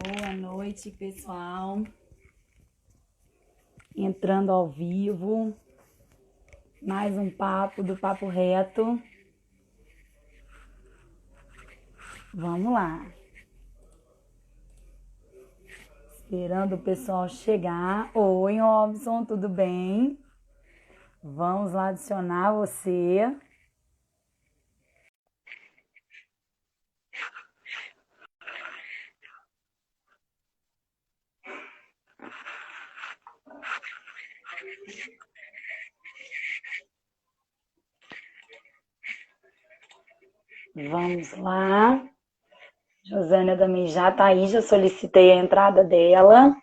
Boa noite, pessoal. Entrando ao vivo. Mais um papo do Papo Reto. Vamos lá. Esperando o pessoal chegar. Oi, Robson, tudo bem? Vamos lá adicionar você. Vamos lá. Josânia também já tá aí, já solicitei a entrada dela.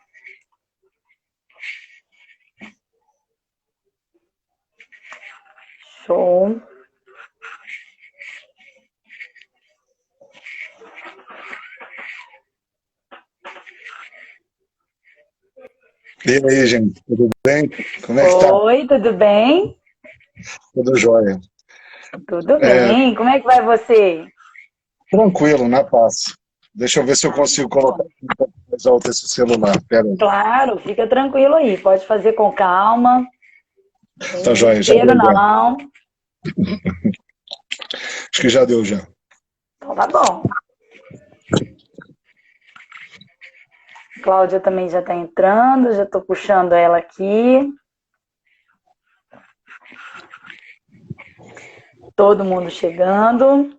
Show. E aí, gente, tudo bem? Como é que tá? Oi, tudo bem? Tudo jóia. Tudo É, bem. Como é que vai você? tranquilo, na paz. Deixa eu ver se eu Ah, consigo colocar bom. aqui um pouco mais alto esse celular. Pera aí. Claro, fica tranquilo aí. Pode fazer com calma. Tá Tem jóia, já desespero, deu já. não. Acho que já deu já. Então tá bom. Cláudia também já tá entrando, já tô puxando ela aqui. Todo mundo chegando.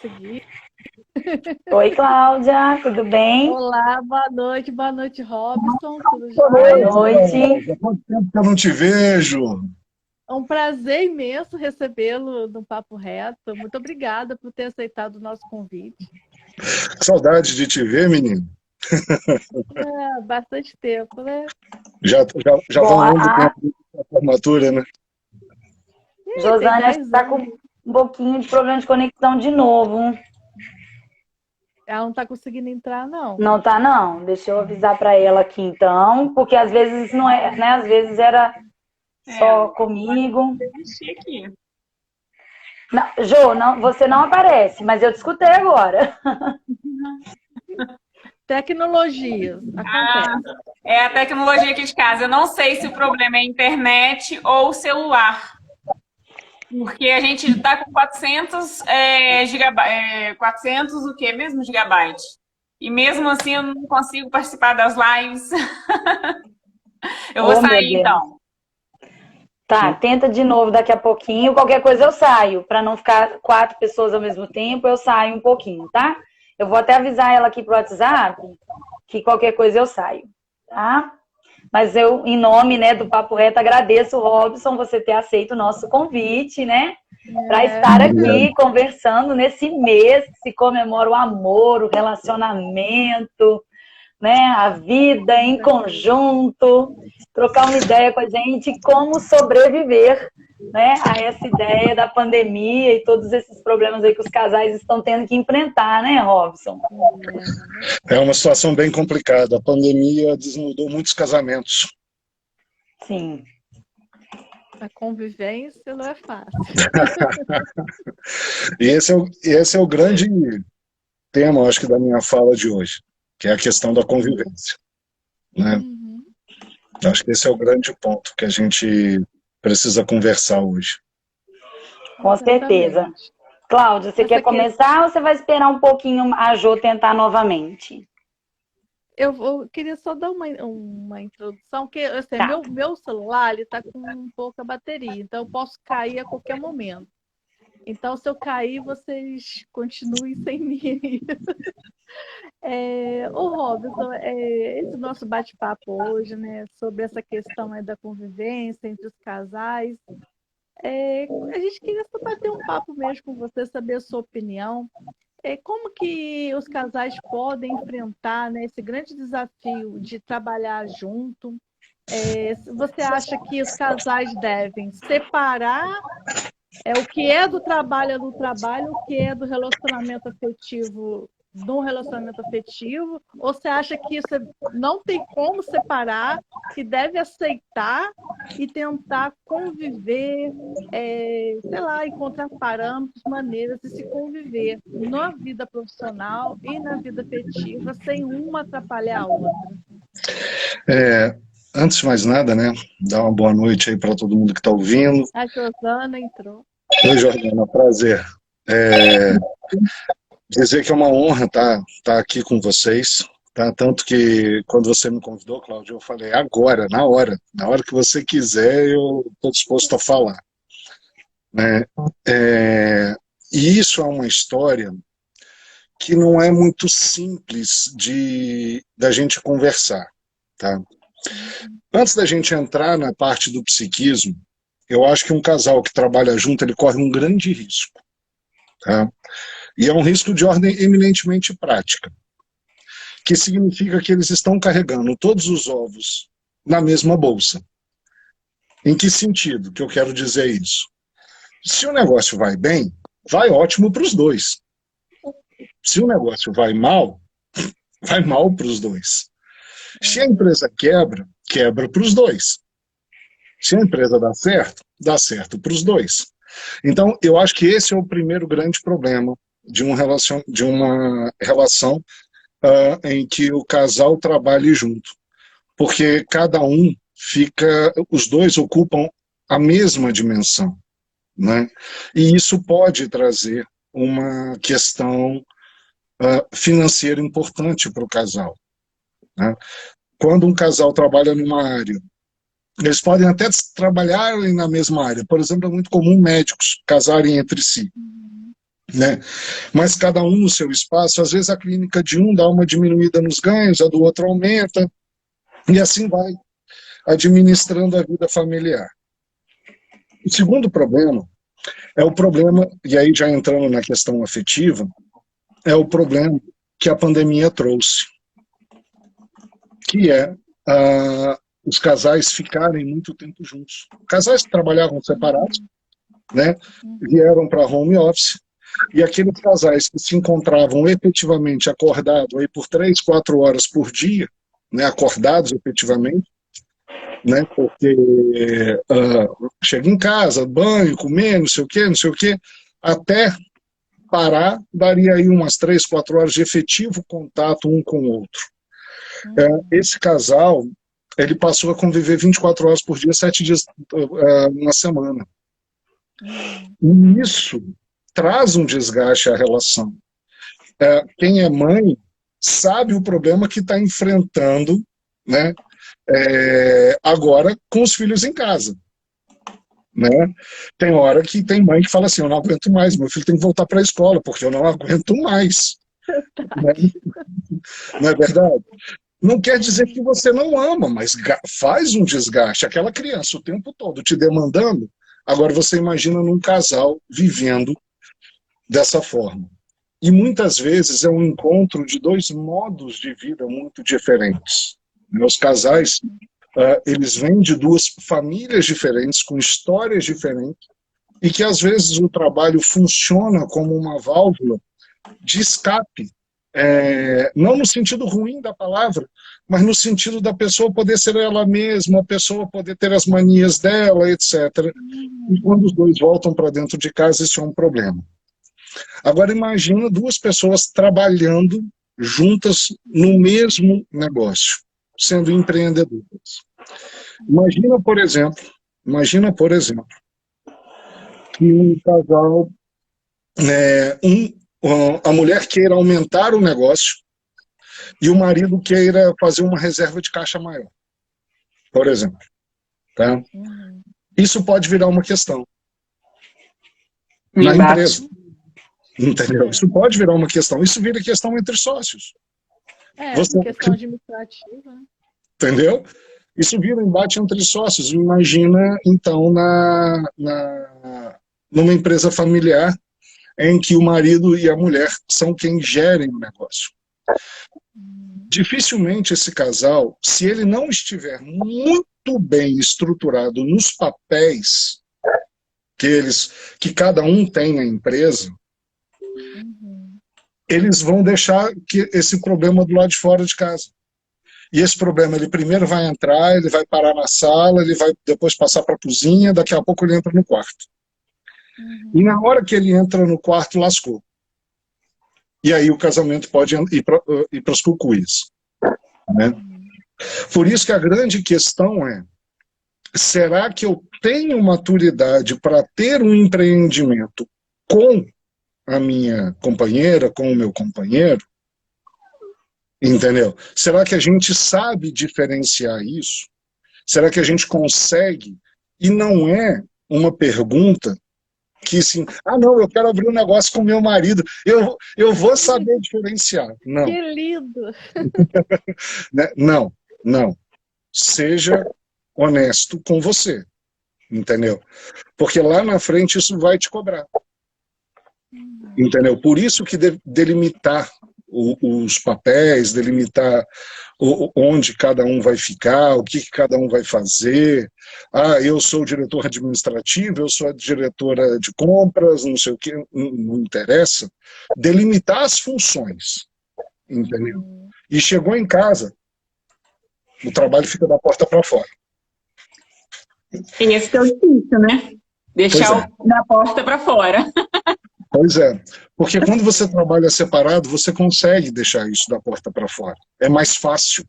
Seguir. Oi, Cláudia, tudo bem? Olá, boa noite, Robson, tudo Boa jóia? noite. Há quanto tempo que eu não te vejo? É um prazer imenso recebê-lo no Papo Reto. Muito obrigada por ter aceitado o nosso convite. Que saudade de te ver, menino. É, bastante tempo, né? Já Bom, vão longo a tempo da formatura, né? Tem Josânia acho que 10 tá com anos. um pouquinho de problema de conexão de novo. Ela não está conseguindo entrar, não. Não tá, não. Deixa eu avisar pra ela aqui, então, porque às vezes não é, né? Às vezes era só comigo. Mexi aqui. Não, Jô, não, você não aparece, mas eu te escutei agora. Tecnologias, Ah, acontece. é a tecnologia aqui de casa. Eu não sei se o problema é internet ou celular, porque a gente está com 400 gigabytes, 400 o quê mesmo gigabyte? E mesmo assim eu não consigo participar das lives. Eu vou Oh, meu sair Deus. então. Tá, tenta de novo daqui a pouquinho. Qualquer coisa eu saio. Para não ficar 4 pessoas ao mesmo tempo, eu saio um pouquinho, tá? Eu vou até avisar ela aqui pro WhatsApp que qualquer coisa eu saio, tá? Mas eu, em nome, né, do Papo Reto, agradeço, Robson, você ter aceito o nosso convite, né? Para estar Obrigado. aqui conversando nesse mês que se comemora o amor, o relacionamento, né? A vida em conjunto, trocar uma ideia com a gente, como sobreviver, né, a essa ideia da pandemia e todos esses problemas aí que os casais estão tendo que enfrentar, né, Robson? É uma situação bem complicada. A pandemia desnudou muitos casamentos. Sim. A convivência não é fácil. E esse é o grande tema, acho que, da minha fala de hoje, que é a questão da convivência, né? Uhum. Acho que esse é o grande ponto que a gente precisa conversar hoje. Com certeza. Exatamente. Cláudia, você quer Essa questão. começar ou você vai esperar um pouquinho a Jô tentar novamente? Eu queria só dar uma introdução, que assim, Tá. meu celular ele está com pouca bateria, então eu posso cair a qualquer momento. Então, se eu cair, vocês continuem sem mim. Ô Robson, esse nosso bate-papo hoje, né, sobre essa questão aí da convivência entre os casais, a gente queria só bater um papo mesmo com você, saber a sua opinião. Como que os casais podem enfrentar, né, esse grande desafio de trabalhar junto? Você acha que os casais devem separar o que é do trabalho, o que é do relacionamento afetivo de um relacionamento afetivo? Ou você acha que isso não tem como separar, que deve aceitar e tentar conviver, sei lá, encontrar parâmetros, maneiras de se conviver na vida profissional e na vida afetiva, sem uma atrapalhar a outra? Antes de mais nada, né, dar uma boa noite aí para todo mundo que está ouvindo. A Josana entrou. Oi, Jordana, prazer. Dizer que é uma honra estar aqui com vocês, tá? Tanto que quando você me convidou, Cláudio, eu falei agora, na hora que você quiser, eu estou disposto a falar, né? E isso é uma história que não é muito simples da gente conversar, tá? Antes da gente entrar na parte do psiquismo, eu acho que um casal que trabalha junto, ele corre um grande risco, tá? E é um risco de ordem eminentemente prática, que significa que eles estão carregando todos os ovos na mesma bolsa. Em que sentido que eu quero dizer isso? Se o negócio vai bem, vai ótimo para os dois. Se o negócio vai mal para os dois. Se a empresa quebra, quebra para os dois. Se a empresa dá certo para os dois. Então, eu acho que esse é o primeiro grande problema de uma relação em que o casal trabalhe junto. Porque cada um os dois ocupam a mesma dimensão, né? E isso pode trazer uma questão financeira importante para o casal, né? Quando um casal trabalha numa área, eles podem até trabalharem na mesma área. Por exemplo, é muito comum médicos casarem entre si, né? Mas cada um no seu espaço. Às vezes a clínica de um dá uma diminuída nos ganhos, a do outro aumenta, e assim vai administrando a vida familiar. O segundo problema é o problema, e aí já entrando na questão afetiva, é o problema que a pandemia trouxe, que é os casais ficarem muito tempo juntos. Casais que trabalhavam separados, né, vieram para home office, e aqueles casais que se encontravam efetivamente acordados aí por 3, 4 horas por dia, né, acordados efetivamente, né, porque chega em casa, banho, comer, não sei o quê, até parar, daria aí umas 3, 4 horas de efetivo contato um com o outro. Esse casal, ele passou a conviver 24 horas por dia, 7 dias na semana. E isso traz um desgaste à relação. Quem é mãe sabe o problema que está enfrentando, né, agora com os filhos em casa, né? Tem hora que tem mãe que fala assim, eu não aguento mais, meu filho tem que voltar para a escola, porque eu não aguento mais. Né? Não é verdade? Não quer dizer que você não ama, mas faz um desgaste. Aquela criança o tempo todo te demandando, agora você imagina num casal vivendo dessa forma. E muitas vezes é um encontro de dois modos de vida muito diferentes. Os casais, eles vêm de duas famílias diferentes, com histórias diferentes, e que às vezes o trabalho funciona como uma válvula de escape, não no sentido ruim da palavra, mas no sentido da pessoa poder ser ela mesma, a pessoa poder ter as manias dela, etc. E quando os dois voltam para dentro de casa, isso é um problema. Agora imagina duas pessoas trabalhando juntas no mesmo negócio, sendo empreendedoras. Imagina, por exemplo, que um casal, a mulher queira aumentar o negócio e o marido queira fazer uma reserva de caixa maior, por exemplo. Tá? Isso pode virar uma questão na empresa. Entendeu? Isso pode virar uma questão. Isso vira questão entre sócios. Questão administrativa. Né? Entendeu? Isso vira embate entre sócios. Imagina, então, numa empresa familiar em que o marido e a mulher são quem gerem o negócio. Dificilmente esse casal, se ele não estiver muito bem estruturado nos papéis que cada um tem na empresa, eles vão deixar esse problema do lado de fora de casa. E esse problema, ele primeiro vai entrar, ele vai parar na sala, ele vai depois passar para a cozinha, daqui a pouco ele entra no quarto. E na hora que ele entra no quarto, lascou. E aí o casamento pode ir para os cucuias, né? Por isso que a grande questão é, será que eu tenho maturidade para ter um empreendimento com a minha companheira, com o meu companheiro? Entendeu? Será que a gente sabe diferenciar isso? Será que a gente consegue? E não é uma pergunta que assim, não, eu quero abrir um negócio com meu marido, eu vou saber diferenciar. Não. Que lindo! Né? Não. Seja honesto com você, entendeu? Porque lá na frente isso vai te cobrar. Entendeu? Por isso que delimitar os papéis, delimitar onde cada um vai ficar, o que cada um vai fazer. Eu sou o diretor administrativo, eu sou a diretora de compras, não sei o que, não interessa. Delimitar as funções, entendeu? E chegou em casa, o trabalho fica da porta para fora. Esse que é o difícil, né? Deixar da porta para fora. Pois é, porque quando você trabalha separado, você consegue deixar isso da porta para fora. É mais fácil.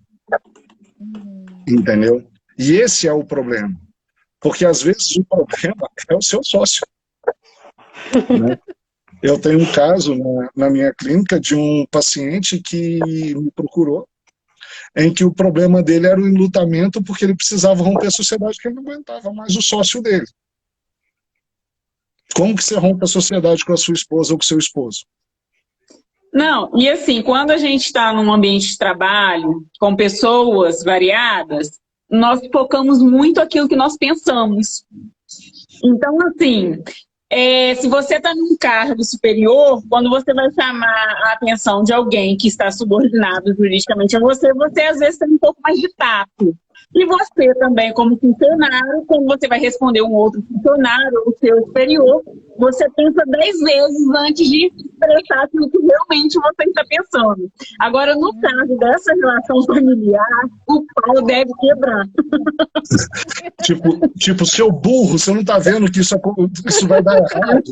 Entendeu? E esse é o problema. Porque às vezes o problema é o seu sócio. Né? Eu tenho um caso na minha clínica de um paciente que me procurou, em que o problema dele era o enlutamento porque ele precisava romper a sociedade, que ele não aguentava mais o sócio dele. Como que você rompe a sociedade com a sua esposa ou com o seu esposo? Não, e assim, quando a gente está num ambiente de trabalho, com pessoas variadas, nós focamos muito aquilo que nós pensamos. Então, assim, se você está num cargo superior, quando você vai chamar a atenção de alguém que está subordinado juridicamente a você, você às vezes tem um pouco mais de tato. E você também, como funcionário, quando você vai responder um outro funcionário ou seu superior, você pensa 10 vezes antes de expressar aquilo que realmente você está pensando. Agora, no caso dessa relação familiar, o pau deve quebrar. Tipo, seu burro, você não está vendo que isso vai dar errado?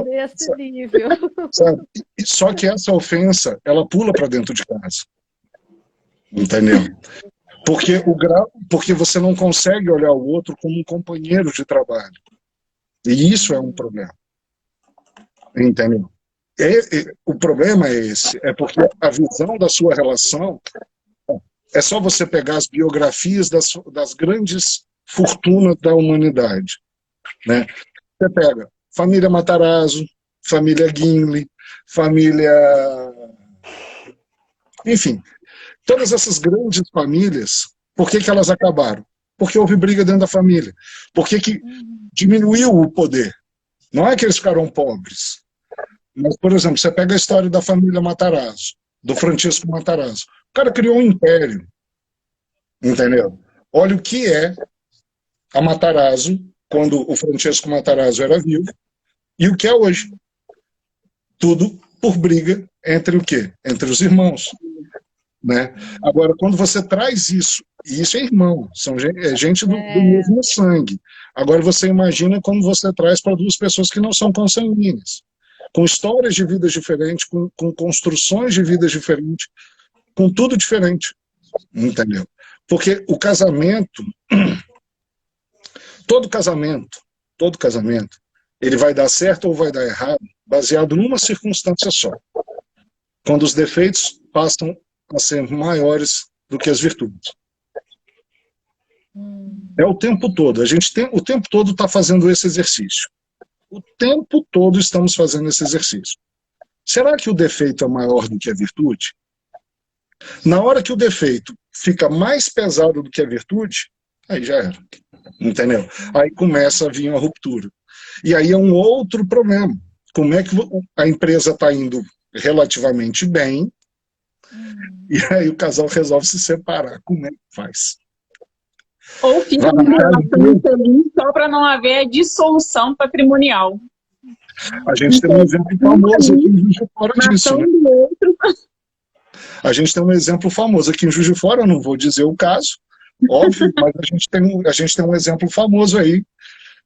Nesse nível. Sabe? Só que essa ofensa, ela pula para dentro de casa. Entendeu? Porque você não consegue olhar o outro como um companheiro de trabalho. E isso é um problema. Entendeu? O problema é esse. É porque a visão da sua relação é só você pegar as biografias das grandes fortunas da humanidade. Né? Você pega família Matarazzo, família Gimli, família... Enfim... Todas essas grandes famílias, por que elas acabaram? Porque houve briga dentro da família. Por que diminuiu o poder? Não é que eles ficaram pobres. Mas, por exemplo, você pega a história da família Matarazzo, do Francisco Matarazzo. O cara criou um império. Entendeu? Olha o que é a Matarazzo, quando o Francisco Matarazzo era vivo, e o que é hoje. Tudo por briga entre o quê? Entre os irmãos. Né? Agora, quando você traz isso, e isso é irmão, é gente do mesmo sangue. Agora você imagina como você traz para duas pessoas que não são consanguíneas, com histórias de vidas diferentes, com construções de vidas diferentes, com tudo diferente. Entendeu? Porque o casamento, todo casamento, ele vai dar certo ou vai dar errado, baseado numa circunstância só. Quando os defeitos passam a ser maiores do que as virtudes. É o tempo todo. O tempo todo está fazendo esse exercício. O tempo todo estamos fazendo esse exercício. Será que o defeito é maior do que a virtude? Na hora que o defeito fica mais pesado do que a virtude, aí já era. Entendeu? Aí começa a vir a ruptura. E aí é um outro problema. Como é que a empresa está indo relativamente bem, e aí o casal resolve se separar. Como é que faz? Ou fica numa relação infeliz só para não haver dissolução patrimonial. A gente tem um exemplo famoso aqui em Juiz de Fora disso, né? A gente tem um exemplo famoso aqui em Juiz de Fora, eu não vou dizer o caso, óbvio, mas a gente tem um exemplo famoso aí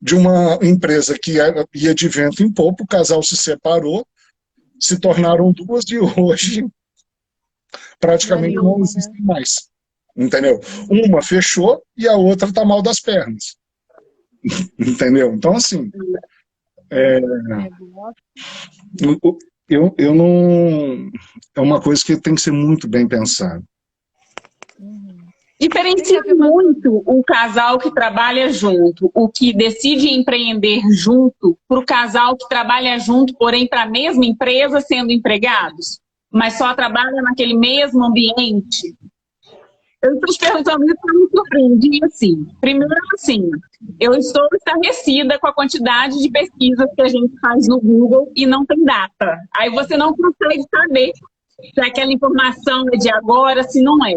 de uma empresa que ia de vento em popa, o casal se separou, se tornaram duas e hoje praticamente não existem mais. Entendeu? Uma fechou e a outra está mal das pernas. Entendeu? Então, assim, eu não... É uma coisa que tem que ser muito bem pensada. Diferencia muito o casal que trabalha junto, o que decide empreender junto, para o casal que trabalha junto, porém para a mesma empresa, sendo empregados, mas só trabalha naquele mesmo ambiente. Eu estou te perguntando isso porque eu me surpreendi assim. Primeiro, assim, eu estou estarrecida com a quantidade de pesquisas que a gente faz no Google e não tem data. Aí você não consegue saber se aquela informação é de agora, se não é.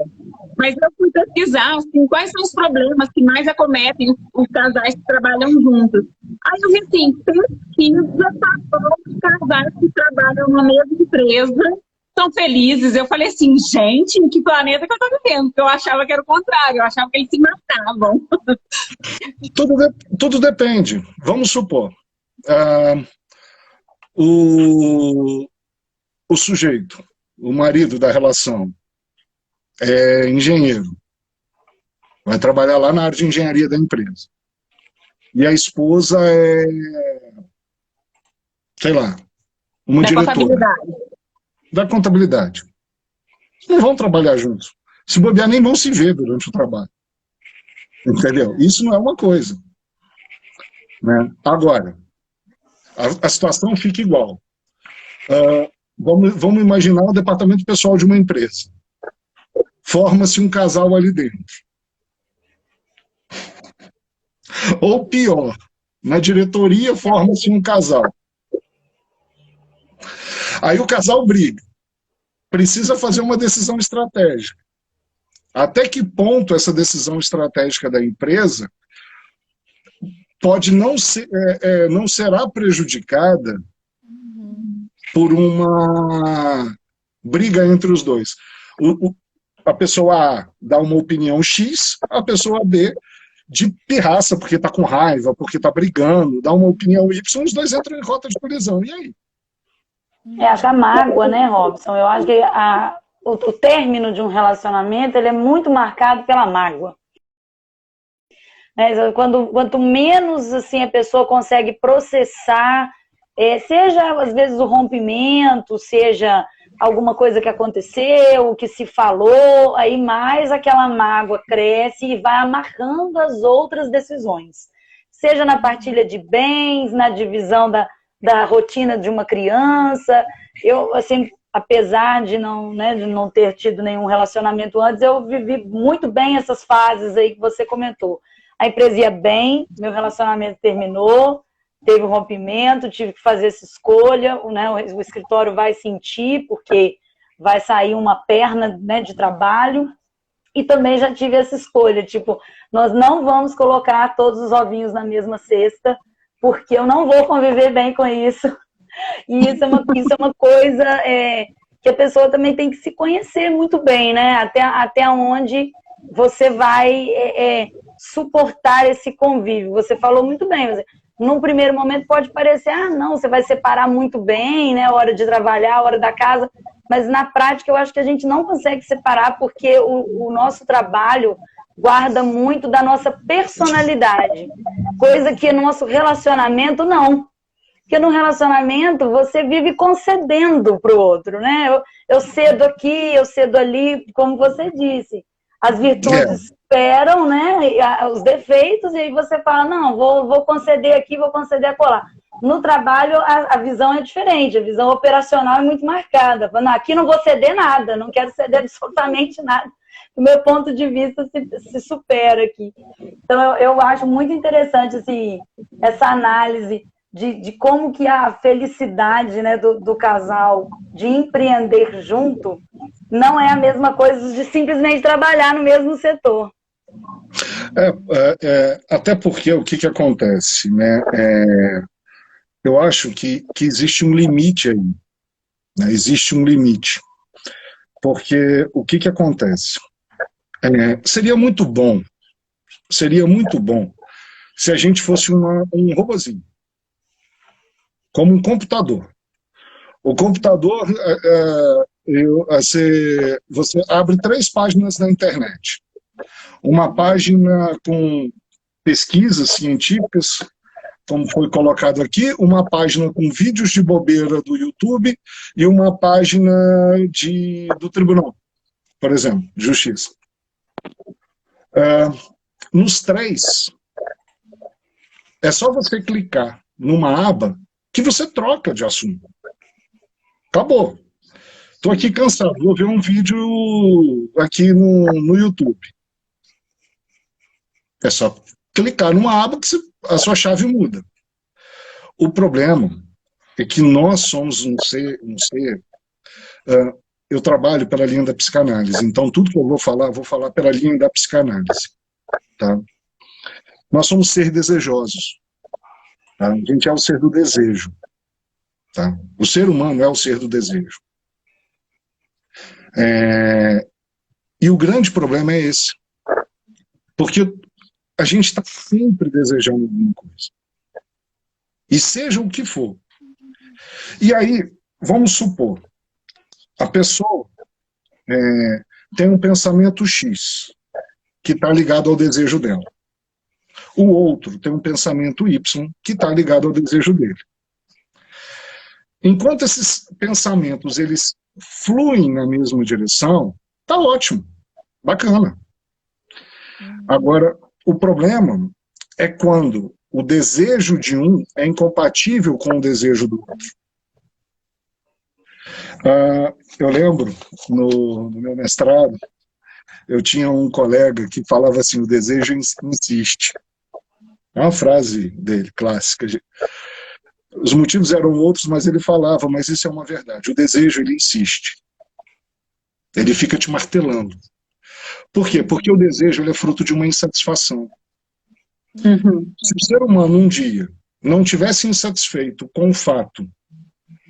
Mas eu fui pesquisar, assim, quais são os problemas que mais acometem os casais que trabalham juntos. Aí eu vi assim, pesquisa para os casais que trabalham na mesma empresa são felizes. Eu falei assim, gente, em que planeta que eu estou vivendo? Porque eu achava que era o contrário, eu achava que eles se matavam. Tudo depende. Vamos supor, o sujeito, o marido da relação, é engenheiro, vai trabalhar lá na área de engenharia da empresa. E a esposa é, sei lá, uma diretora da contabilidade. Não vão trabalhar juntos. Se bobear, nem vão se ver durante o trabalho. Entendeu? Isso não é uma coisa. Né? Agora, a situação fica igual. Vamos imaginar o departamento pessoal de uma empresa. Forma-se um casal ali dentro. Ou pior, na diretoria forma-se um casal. Aí o casal briga. Precisa fazer uma decisão estratégica. Até que ponto essa decisão estratégica da empresa pode não será prejudicada por uma briga entre os dois. A pessoa A dá uma opinião X, a pessoa B, de pirraça, porque está com raiva, porque está brigando, dá uma opinião Y, os dois entram em rota de colisão. E aí? Acho que a mágoa, né, Robson? Eu acho que o término de um relacionamento ele é muito marcado pela mágoa. Quanto menos assim, a pessoa consegue processar, seja às vezes o rompimento, seja alguma coisa que aconteceu, que se falou, aí mais aquela mágoa cresce e vai amarrando as outras decisões. Seja na partilha de bens, na divisão da rotina de uma criança. Eu, assim, apesar de não ter tido nenhum relacionamento antes, eu vivi muito bem essas fases aí que você comentou. A empresa ia bem, meu relacionamento terminou, teve um rompimento, tive que fazer essa escolha, né? O escritório vai sentir, porque vai sair uma perna, né, de trabalho, e também já tive essa escolha, tipo, nós não vamos colocar todos os ovinhos na mesma cesta, porque eu não vou conviver bem com isso. E isso é uma coisa que a pessoa também tem que se conhecer muito bem, né? Até onde você vai suportar esse convívio. Você falou muito bem, num primeiro momento pode parecer, não, você vai separar muito bem, né? Hora de trabalhar, hora da casa, mas na prática eu acho que a gente não consegue separar porque o nosso trabalho guarda muito da nossa personalidade, coisa que no nosso relacionamento não. Porque no relacionamento você vive concedendo para o outro, né? Eu cedo aqui, eu cedo ali, como você disse. As virtudes esperam, né? Os defeitos, e aí você fala, não, vou conceder aqui, vou conceder acolá. No trabalho, a visão é diferente, a visão operacional é muito marcada. Não, aqui não vou ceder nada, não quero ceder absolutamente nada. O meu ponto de vista se supera aqui. Então, eu acho muito interessante assim, essa análise de como que a felicidade, né, do casal de empreender junto não é a mesma coisa de simplesmente trabalhar no mesmo setor. Até porque o que acontece, né? eu acho que existe um limite aí, né? Existe um limite. Porque o que acontece? Seria muito bom se a gente fosse um robozinho, como um computador. O computador, você abre 3 páginas na internet. Uma página com pesquisas científicas, como foi colocado aqui, uma página com vídeos de bobeira do YouTube e uma página do tribunal, por exemplo, de justiça. Nos 3, é só você clicar numa aba que você troca de assunto. Acabou. Estou aqui cansado, vou ver um vídeo aqui no YouTube. É só clicar numa aba que a sua chave muda. O problema é que nós somos um ser eu trabalho pela linha da psicanálise, então tudo que eu vou falar pela linha da psicanálise. Tá? Nós somos seres desejosos. Tá? A gente é o ser do desejo. Tá? O ser humano é o ser do desejo. E o grande problema é esse. Porque a gente está sempre desejando alguma coisa. E seja o que for. E aí, vamos supor, a pessoa tem um pensamento X, que está ligado ao desejo dela. O outro tem um pensamento Y, que está ligado ao desejo dele. Enquanto esses pensamentos eles fluem na mesma direção, tá ótimo, bacana. Agora, o problema é quando o desejo de um é incompatível com o desejo do outro. Eu lembro, no meu mestrado, eu tinha um colega que falava assim, o desejo insiste. É uma frase dele, clássica. Os motivos eram outros, mas ele falava, mas isso é uma verdade. O desejo, ele insiste. Ele fica te martelando. Por quê? Porque o desejo ele é fruto de uma insatisfação. Uhum. Se o ser humano um dia não tivesse insatisfeito com o fato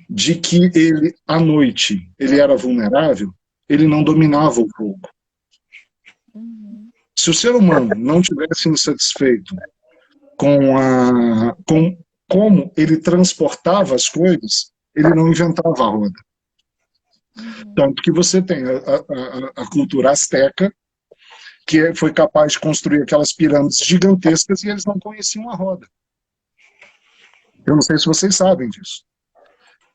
de que ele, à noite, ele era vulnerável, ele não dominava o fogo. Se o ser humano não tivesse insatisfeito com como ele transportava as coisas, ele não inventava a roda. Tanto que você tem a cultura asteca, que foi capaz de construir aquelas pirâmides gigantescas e eles não conheciam a roda. Eu não sei se vocês sabem disso.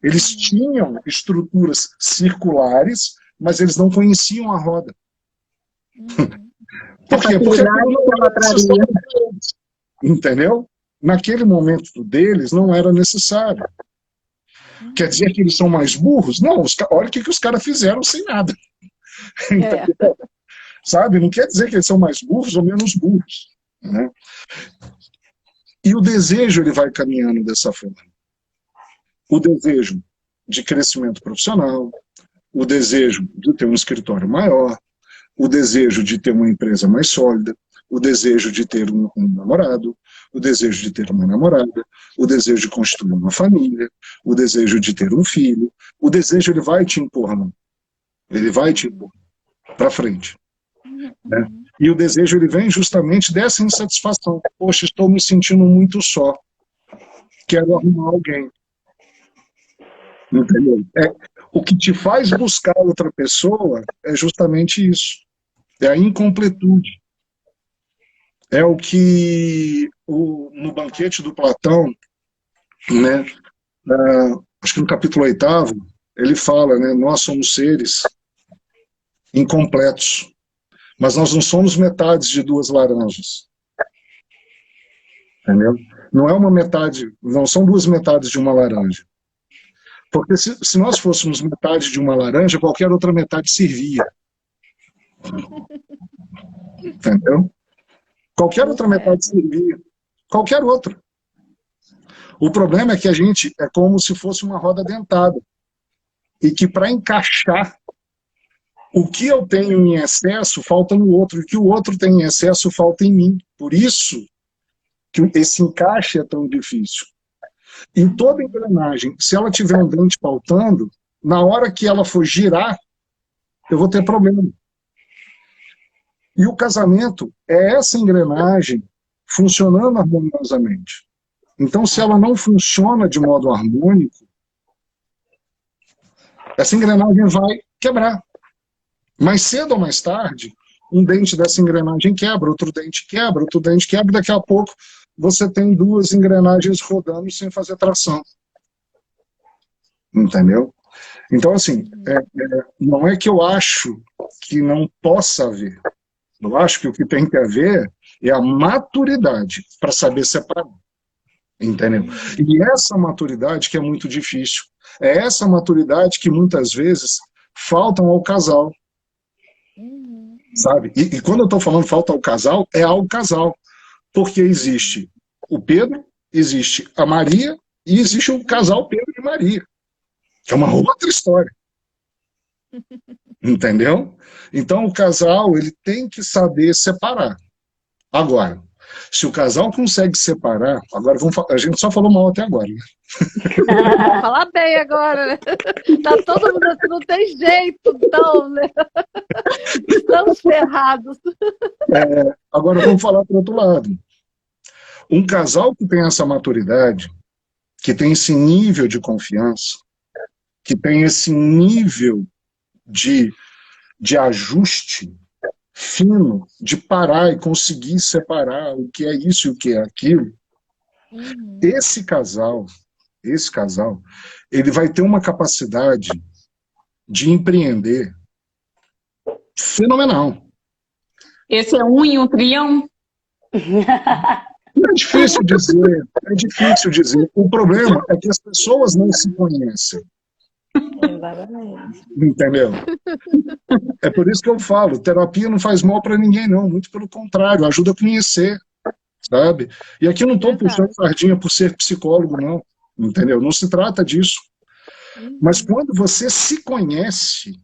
Eles tinham estruturas circulares, mas eles não conheciam a roda. Por quê? Porque entendeu? Naquele momento deles não era necessário. Quer dizer que eles são mais burros? Não, olha o que os caras fizeram sem nada. Sabe? Não quer dizer que eles são mais burros ou menos burros. Né? E o desejo ele vai caminhando dessa forma. O desejo de crescimento profissional, o desejo de ter um escritório maior, o desejo de ter uma empresa mais sólida, o desejo de ter um namorado, o desejo de ter uma namorada, o desejo de construir uma família, o desejo de ter um filho. O desejo ele vai te empurrando. Ele vai te empurrando para frente. Né? E o desejo ele vem justamente dessa insatisfação. Poxa, estou me sentindo muito só. Quero arrumar alguém. Entendeu? O que te faz buscar outra pessoa é justamente isso. É a incompletude. É o que no banquete do Platão, né, acho que no capítulo 8º, ele fala, né, nós somos seres incompletos, mas nós não somos metades de 2 laranjas. Entendeu? Não é uma metade, não são 2 metades de uma laranja. Porque se nós fôssemos metade de uma laranja, qualquer outra metade servia. Entendeu? Qualquer outra metade servia. Qualquer outra. O problema é que a gente é como se fosse uma roda dentada. E que para encaixar o que eu tenho em excesso, falta no outro. E o que o outro tem em excesso, falta em mim. Por isso que esse encaixe é tão difícil. Em toda engrenagem, se ela tiver um dente faltando, na hora que ela for girar, eu vou ter problema. E o casamento é essa engrenagem funcionando harmoniosamente. Então, se ela não funciona de modo harmônico, essa engrenagem vai quebrar. Mais cedo ou mais tarde, um dente dessa engrenagem quebra, outro dente quebra, outro dente quebra, e daqui a pouco você tem duas engrenagens rodando sem fazer tração. Entendeu? Então, assim, não é que eu acho que não possa haver. Eu acho que o que tem que haver é a maturidade para saber separar. Entendeu? E essa maturidade que é muito difícil. É essa maturidade que muitas vezes faltam ao casal. Sabe? E quando eu estou falando falta ao casal, é ao casal. Porque existe o Pedro, existe a Maria e existe o casal Pedro e Maria. Que é uma outra história. Entendeu? Então o casal ele tem que saber separar. Agora, se o casal consegue separar, agora a gente só falou mal até agora, né? Vou falar bem agora, né? Tá todo mundo assim, não tem jeito, então, né? Estamos ferrados. Agora vamos falar para o outro lado. Um casal que tem essa maturidade, que tem esse nível de confiança, que tem esse nível de ajuste fino, de parar e conseguir separar o que é isso e o que é aquilo, esse casal, ele vai ter uma capacidade de empreender fenomenal. Esse é um e um trião? É difícil dizer. O problema é que as pessoas não se conhecem. Exatamente. Entendeu? É por isso que eu falo, terapia não faz mal para ninguém, não. Muito pelo contrário, ajuda a conhecer, sabe? E aqui eu não estou puxando sardinha por ser psicólogo, não. Entendeu? Não se trata disso. Mas quando você se conhece,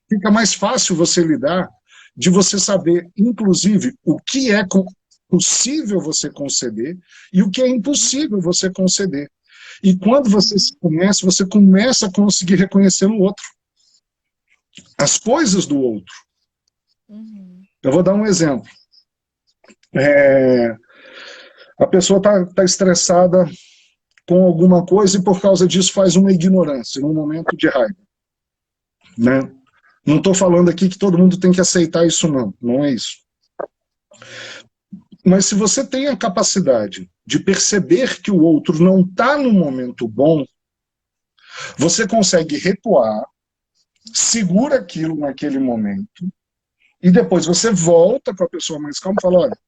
fica mais fácil você lidar, de você saber, inclusive, o que é possível você conceder e o que é impossível você conceder. E quando você se conhece, você começa a conseguir reconhecer no outro as coisas do outro. Eu vou dar um exemplo. A pessoa está estressada com alguma coisa e por causa disso faz uma ignorância, num momento de raiva. Né? Não estou falando aqui que todo mundo tem que aceitar isso, não. Não é isso. Mas se você tem a capacidade de perceber que o outro não está no momento bom, você consegue recuar, segura aquilo naquele momento, e depois você volta para a pessoa mais calma e fala, olha,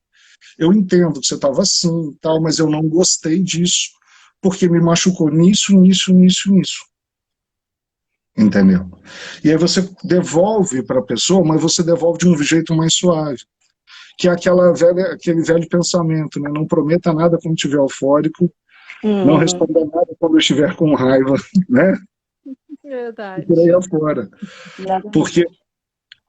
eu entendo que você estava assim e tal, mas eu não gostei disso, porque me machucou nisso. Entendeu? E aí você devolve para a pessoa, mas você devolve de um jeito mais suave. Que é aquele velho pensamento, né? Não prometa nada quando estiver eufórico, não responda nada quando estiver com raiva, né? Verdade. E por aí afora. Porque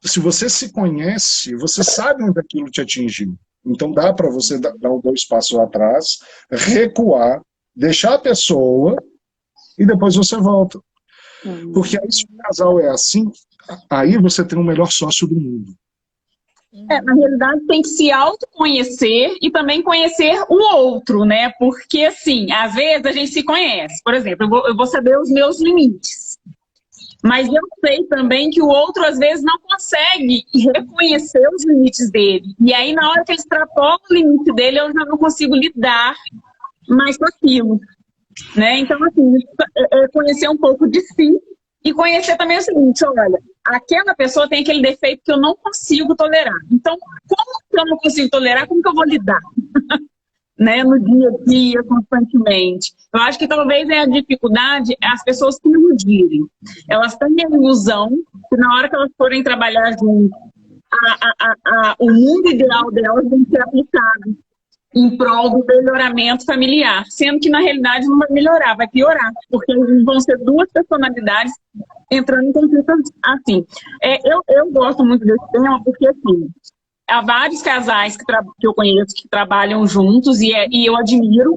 se você se conhece, você sabe onde aquilo te atingiu. Então dá para você dar 2 passos atrás, recuar, deixar a pessoa e depois você volta. Porque aí se o casal é assim, aí você tem o melhor sócio do mundo. Na realidade, tem que se autoconhecer e também conhecer o outro, né? Porque, assim, às vezes a gente se conhece. Por exemplo, eu vou saber os meus limites. Mas eu sei também que o outro, às vezes, não consegue reconhecer os limites dele. E aí, na hora que ele extrapola o limite dele, eu já não consigo lidar mais com aquilo. Né? Então, assim, conhecer um pouco de si e conhecer também o seguinte, olha, aquela pessoa tem aquele defeito que eu não consigo tolerar. Então, como que eu não consigo tolerar? Como que eu vou lidar? Né? No dia a dia, constantemente. Eu acho que talvez a dificuldade é as pessoas se iludirem. Elas têm a ilusão que na hora que elas forem trabalhar junto, o mundo ideal delas tem que ser aplicado em prol do melhoramento familiar, sendo que na realidade não vai melhorar, vai piorar, porque vão ser 2 personalidades entrando em conflito assim. Eu gosto muito desse tema porque, assim, há vários casais que eu conheço que trabalham juntos e eu admiro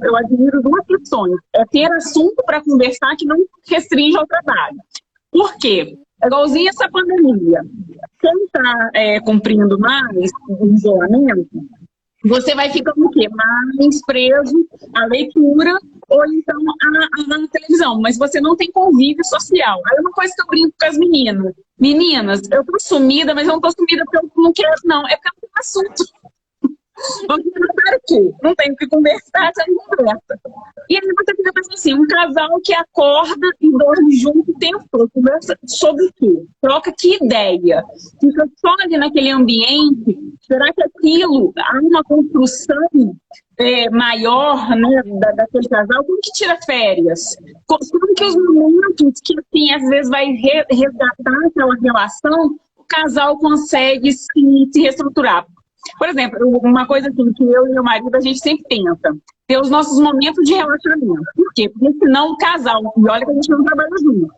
duas questões. É ter assunto para conversar que não restringe ao trabalho. Por quê? É igualzinho essa pandemia. Quem está cumprindo mais o isolamento, você vai ficando o quê? Mais preso à leitura ou então à televisão. Mas você não tem convívio social. Aí uma coisa que eu brinco com as meninas. Meninas, eu tô sumida, mas eu não tô sumida porque eu não quero, não. É porque eu não tenho assunto. Vamos conversar aqui. Não tem o que conversar, você não conversa. E aí você fica pensando assim, um casal que acorda e dorme junto o tempo todo, conversa sobre o quê? Troca que ideia? Fica só ali naquele ambiente, será que aquilo, há uma construção maior, né, daquele casal? Como que tira férias? Como que os momentos que, assim, às vezes vai resgatar aquela relação, o casal consegue se reestruturar? Por exemplo, uma coisa assim que eu e meu marido, a gente sempre tenta ter os nossos momentos de relacionamento. Por quê? Porque senão o casal, e olha que a gente não trabalha junto,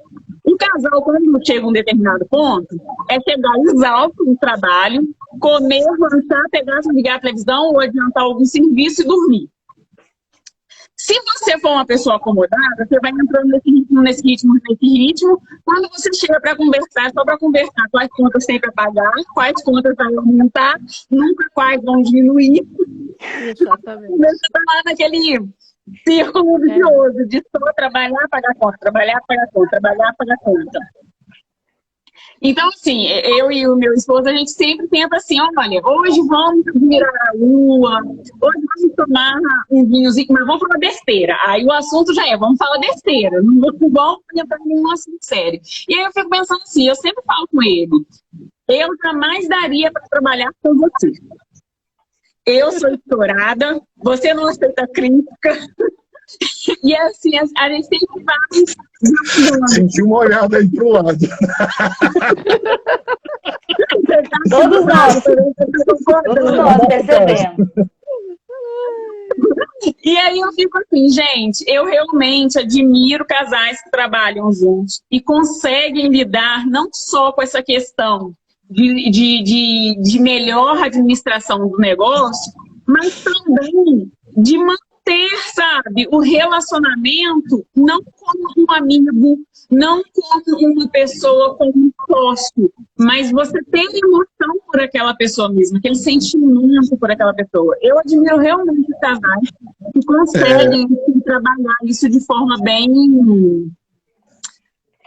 o casal, quando chega a um determinado ponto, é chegar exausto no trabalho, comer, lanchar, pegar, ligar a televisão ou adiantar algum serviço e dormir. Se você for uma pessoa acomodada, você vai entrando nesse ritmo. Quando você chega para conversar, é só para conversar quais contas tem para pagar, quais contas vai aumentar, nunca quais vão diminuir. Exatamente. Você está lá naquele círculo vicioso de só trabalhar, pagar conta, trabalhar, pagar conta, trabalhar, pagar conta. Então, assim, eu e o meu esposo, a gente sempre tenta assim, olha, hoje vamos virar a lua, hoje vamos tomar um vinhozinho, mas vamos falar besteira. Aí o assunto já vamos falar besteira, não vamos entrar em nenhum assunto sério. E aí eu fico pensando assim, eu sempre falo com ele, eu jamais daria para trabalhar com você. Eu sou estourada, você não aceita crítica. E assim, a gente sempre vai... Senti uma olhada aí pro lado. Todos nós percebemos. E aí eu fico assim, gente, eu realmente admiro casais que trabalham juntos e conseguem lidar não só com essa questão de melhor administração do negócio, mas também de manter, sabe, o relacionamento não como um amigo, não como uma pessoa, como um sócio, mas você tem emoção por aquela pessoa mesmo, aquele sentimento por aquela pessoa. Eu admiro realmente os casais que conseguem trabalhar isso de forma bem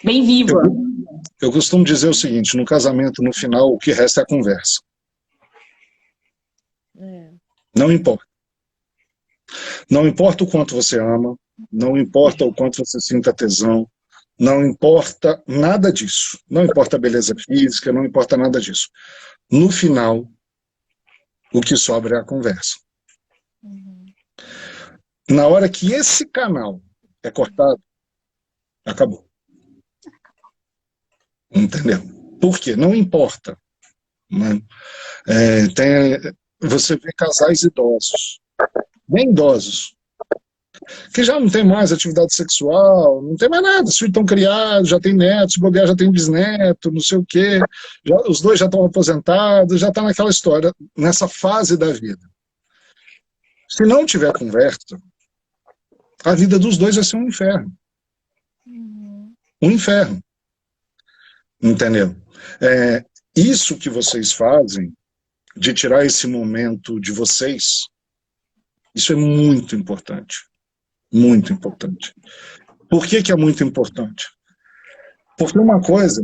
viva. Eu costumo dizer o seguinte, no casamento, no final, o que resta é a conversa. Não importa. Não importa o quanto você ama, não importa o quanto você sinta tesão, não importa nada disso. Não importa a beleza física, não importa nada disso. No final, o que sobra é a conversa. Na hora que esse canal é cortado, acabou. Entendeu? Por quê? Não importa. Né? Você vê casais idosos, bem idosos, que já não tem mais atividade sexual, não tem mais nada, os filhos estão criados, já tem netos, bobear já tem bisneto, não sei o quê, os dois já estão aposentados, já está naquela história, nessa fase da vida. Se não tiver conversa, a vida dos dois vai ser um inferno. Um inferno. Entendeu? Isso que vocês fazem, de tirar esse momento de vocês, isso é muito importante. Muito importante. Por que é muito importante? Porque uma coisa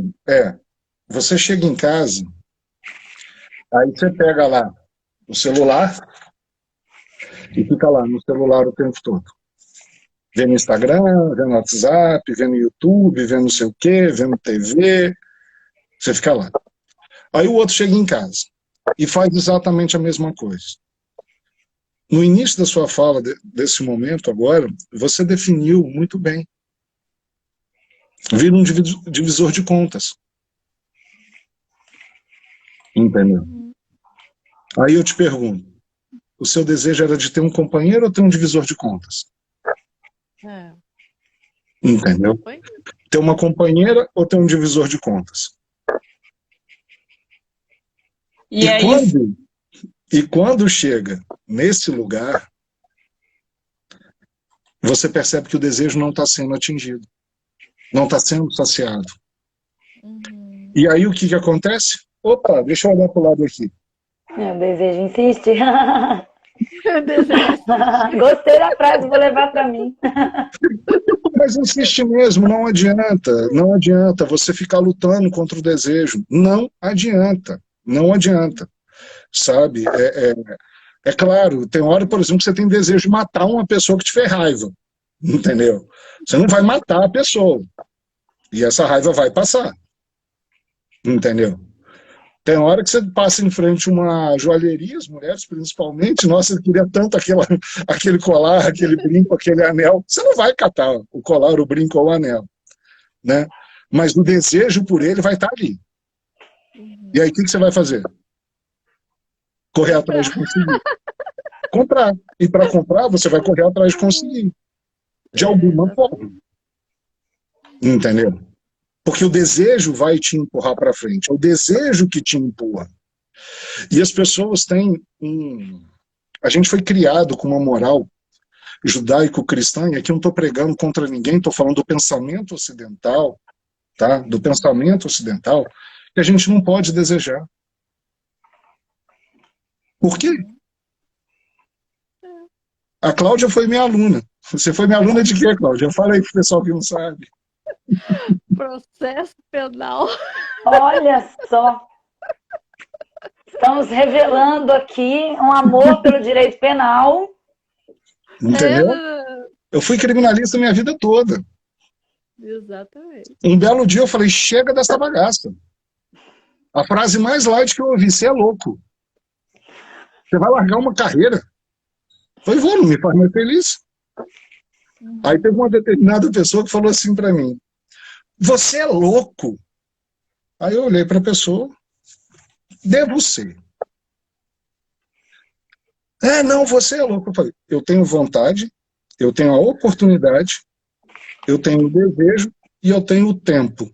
você chega em casa, aí você pega lá o celular e fica lá no celular o tempo todo. Vendo Instagram, vendo WhatsApp, vendo YouTube, vendo não sei o quê, vendo TV, você fica lá. Aí o outro chega em casa e faz exatamente a mesma coisa. No início da sua fala, desse momento agora, você definiu muito bem. Vira um divisor de contas. Entendeu? Aí eu te pergunto, o seu desejo era de ter um companheiro ou ter um divisor de contas? Entendeu? Ter uma companheira ou ter um divisor de contas? E aí... E quando chega nesse lugar, você percebe que o desejo não está sendo atingido, não está sendo saciado. E aí o que acontece? Opa, deixa eu olhar para o lado aqui. O desejo insiste. Gostei da frase, vou levar para mim. Mas insiste mesmo, não adianta, não adianta você ficar lutando contra o desejo. Não adianta, não adianta. Sabe? É claro, tem hora, por exemplo, que você tem desejo de matar uma pessoa que te fez raiva. Entendeu? Você não vai matar a pessoa. E essa raiva vai passar. Entendeu? Tem hora que você passa em frente a uma joalheria, as mulheres principalmente, nossa, eu queria tanto aquele colar, aquele brinco, aquele anel. Você não vai catar o colar, o brinco ou o anel. Né? Mas o desejo por ele vai estar ali. E aí o que você vai fazer? Correr atrás de conseguir. Comprar. E para comprar, você vai correr atrás de conseguir. De alguma forma. Entendeu? Porque o desejo vai te empurrar para frente. É o desejo que te empurra. E as pessoas têm A gente foi criado com uma moral judaico-cristã, e aqui eu não estou pregando contra ninguém, estou falando do pensamento ocidental, tá? Do pensamento ocidental, que a gente não pode desejar. Por quê? A Cláudia foi minha aluna. Você foi minha aluna de quê, Cláudia? Fala aí pro pessoal que não sabe. Processo penal. Olha só. Estamos revelando aqui um amor pelo direito penal. Entendeu? Eu fui criminalista minha vida toda. Exatamente. Um belo dia eu falei, chega dessa bagaça. A frase mais light que eu ouvi, você é louco. Você vai largar uma carreira. Eu falei, vou, não me faz mais feliz. Aí teve uma determinada pessoa que falou assim pra mim, você é louco? Aí eu olhei pra pessoa, devo ser. Não, você é louco. Eu falei, eu tenho vontade, eu tenho a oportunidade, eu tenho o desejo e eu tenho o tempo.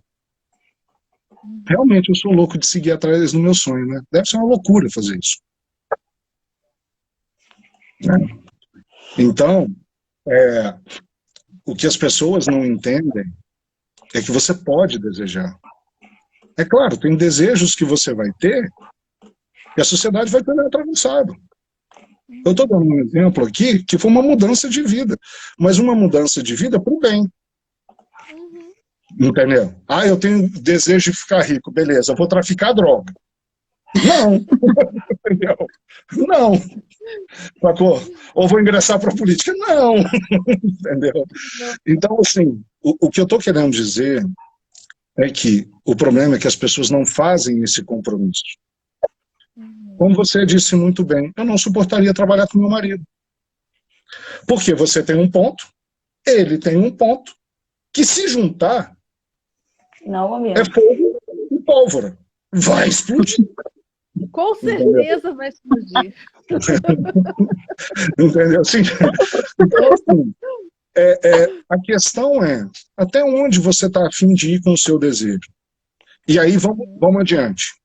Realmente eu sou louco de seguir atrás do meu sonho, né? Deve ser uma loucura fazer isso. Né? Então, o que as pessoas não entendem é que você pode desejar. É claro, tem desejos que você vai ter e a sociedade vai ter atravessado. Eu estou dando um exemplo aqui que foi uma mudança de vida, mas uma mudança de vida para o bem. Entendeu? Eu tenho desejo de ficar rico, beleza, eu vou traficar droga. Não. Entendeu? Não. Sacou? Ou vou ingressar para a política. Não. Entendeu? Então, assim, o que eu estou querendo dizer é que o problema é que as pessoas não fazem esse compromisso. Como você disse muito bem, eu não suportaria trabalhar com meu marido. Porque você tem um ponto, ele tem um ponto, que se juntar, não, é fogo e pólvora. Vai explodir. Com certeza vai explodir. Entendeu? Assim, então, assim, a questão é até onde você está a fim de ir com o seu desejo. E aí vamos adiante.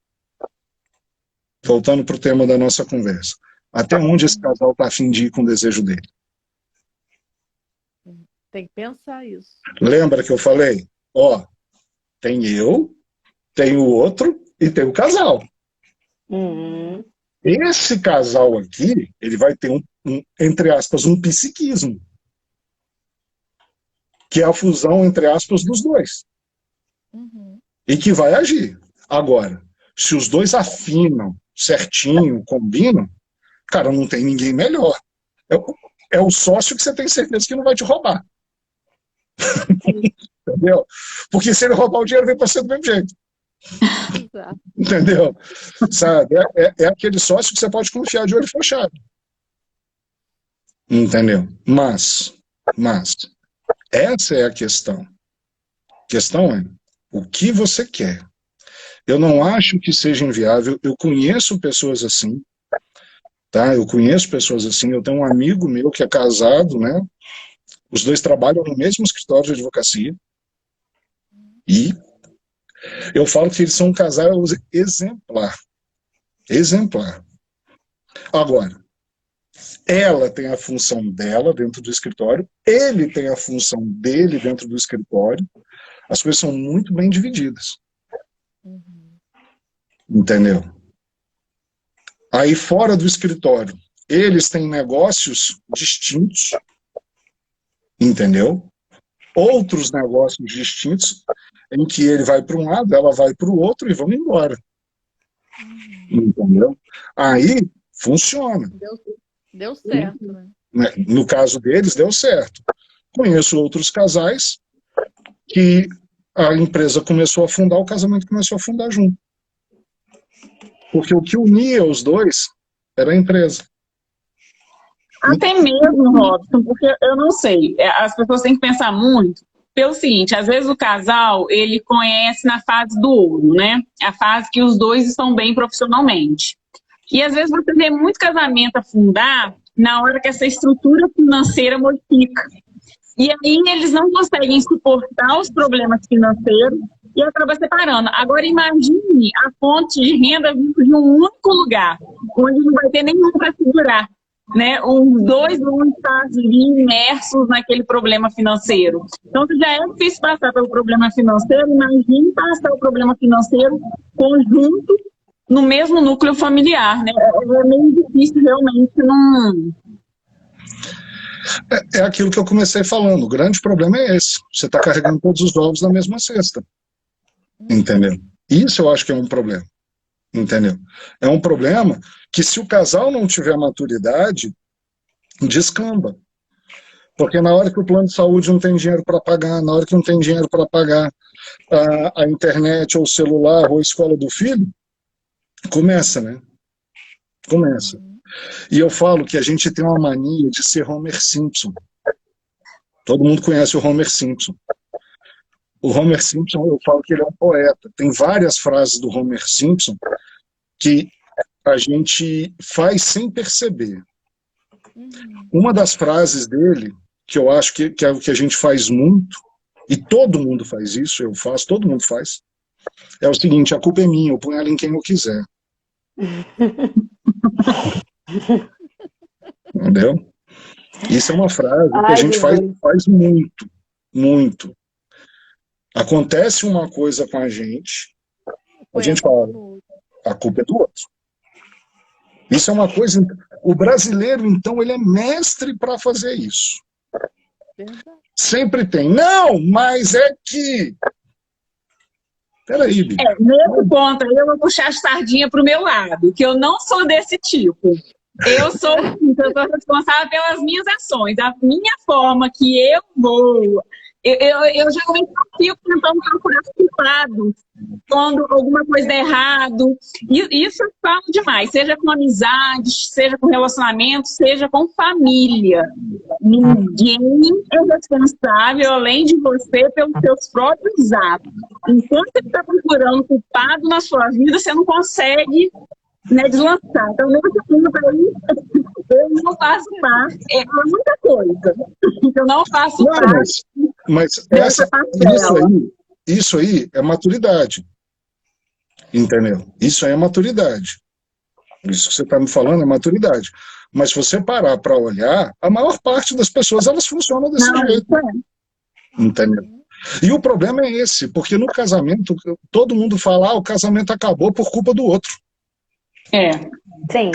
Voltando para o tema da nossa conversa. Até onde esse casal está a fim de ir com o desejo dele? Tem que pensar isso. Lembra que eu falei? Tem eu, tem o outro e tem o casal. Esse casal aqui, ele vai ter entre aspas, um psiquismo. Que é a fusão, entre aspas, dos dois. E que vai agir. Agora, se os dois afinam certinho, combinam, cara, não tem ninguém melhor. É o sócio que você tem certeza que não vai te roubar. Entendeu? Porque se ele roubar o dinheiro, vem para ser do mesmo jeito. Entendeu? Sabe? É aquele sócio que você pode confiar de olho fechado. Entendeu? Mas, essa é a questão. A questão é, o que você quer? Eu não acho que seja inviável. Eu conheço pessoas assim, tá? Eu conheço pessoas assim. Eu tenho um amigo meu que é casado, né? Os dois trabalham no mesmo escritório de advocacia. E eu falo que eles são um casal exemplar. Exemplar. Agora, ela tem a função dela dentro do escritório, ele tem a função dele dentro do escritório, as coisas são muito bem divididas. Entendeu? Aí fora do escritório, eles têm negócios distintos, entendeu? Outros negócios distintos, em que ele vai para um lado, ela vai para o outro e vão embora. Entendeu? Aí, funciona. Deu certo, né? No caso deles, deu certo. Conheço outros casais que a empresa começou a afundar, o casamento começou a afundar junto. Porque o que unia os dois era a empresa. Até mesmo, Robson, porque eu não sei, as pessoas têm que pensar muito pelo seguinte, às vezes o casal, ele conhece na fase do ouro, né? A fase que os dois estão bem profissionalmente. E às vezes você vê muito casamento afundar na hora que essa estrutura financeira modifica. E aí eles não conseguem suportar os problemas financeiros e acaba separando. Agora imagine a fonte de renda vindo de um único lugar, onde não vai ter nenhum para segurar. Né? Os dois vão estar ali imersos naquele problema financeiro. Então, se já é difícil passar pelo problema financeiro, imagine passar o problema financeiro conjunto no mesmo núcleo familiar. Né? É meio difícil realmente não... É aquilo que eu comecei falando, o grande problema é esse. Você está carregando todos os ovos na mesma cesta. Entendeu? Isso eu acho que é um problema. Entendeu? É um problema que, se o casal não tiver maturidade, descamba. Porque na hora que o plano de saúde não tem dinheiro para pagar, na hora que não tem dinheiro para pagar a internet, ou o celular, ou a escola do filho, começa, né? Começa. E eu falo que a gente tem uma mania de ser Homer Simpson. Todo mundo conhece o Homer Simpson. O Homer Simpson, eu falo que ele é um poeta. Tem várias frases do Homer Simpson que a gente faz sem perceber. Uma das frases dele, que eu acho que é o que a gente faz muito, e todo mundo faz isso, eu faço, todo mundo faz, é o seguinte: a culpa é minha, eu ponho ela em quem eu quiser. Entendeu? Isso é uma frase que a gente faz muito, muito. Acontece uma coisa com a gente fala, a culpa é do outro. Isso é uma coisa... O brasileiro, então, ele é mestre para fazer isso. Sempre tem. Não, mas é que... Peraí, Bi. Nesse ponto aí eu vou puxar a sardinha pro meu lado, que eu não sou desse tipo. Eu sou responsável pelas minhas ações, a minha forma que eu vou... Eu geralmente não fico tentando procurar culpados quando alguma coisa dá errado. E isso eu falo demais, seja com amizade, seja com relacionamento, seja com família. Ninguém é responsável, além de você, pelos seus próprios atos. Enquanto você está procurando culpado na sua vida, você não consegue, né, deslançar. Então, nesse ponto aí, eu não faço parte. É muita coisa. Eu não faço parte. Mas isso aí é maturidade. Entendeu? Isso aí é maturidade. Isso que você está me falando é maturidade. Mas se você parar para olhar, a maior parte das pessoas, elas funcionam desse jeito. Entendeu? E o problema é esse, porque no casamento, todo mundo fala, o casamento acabou por culpa do outro. Sim.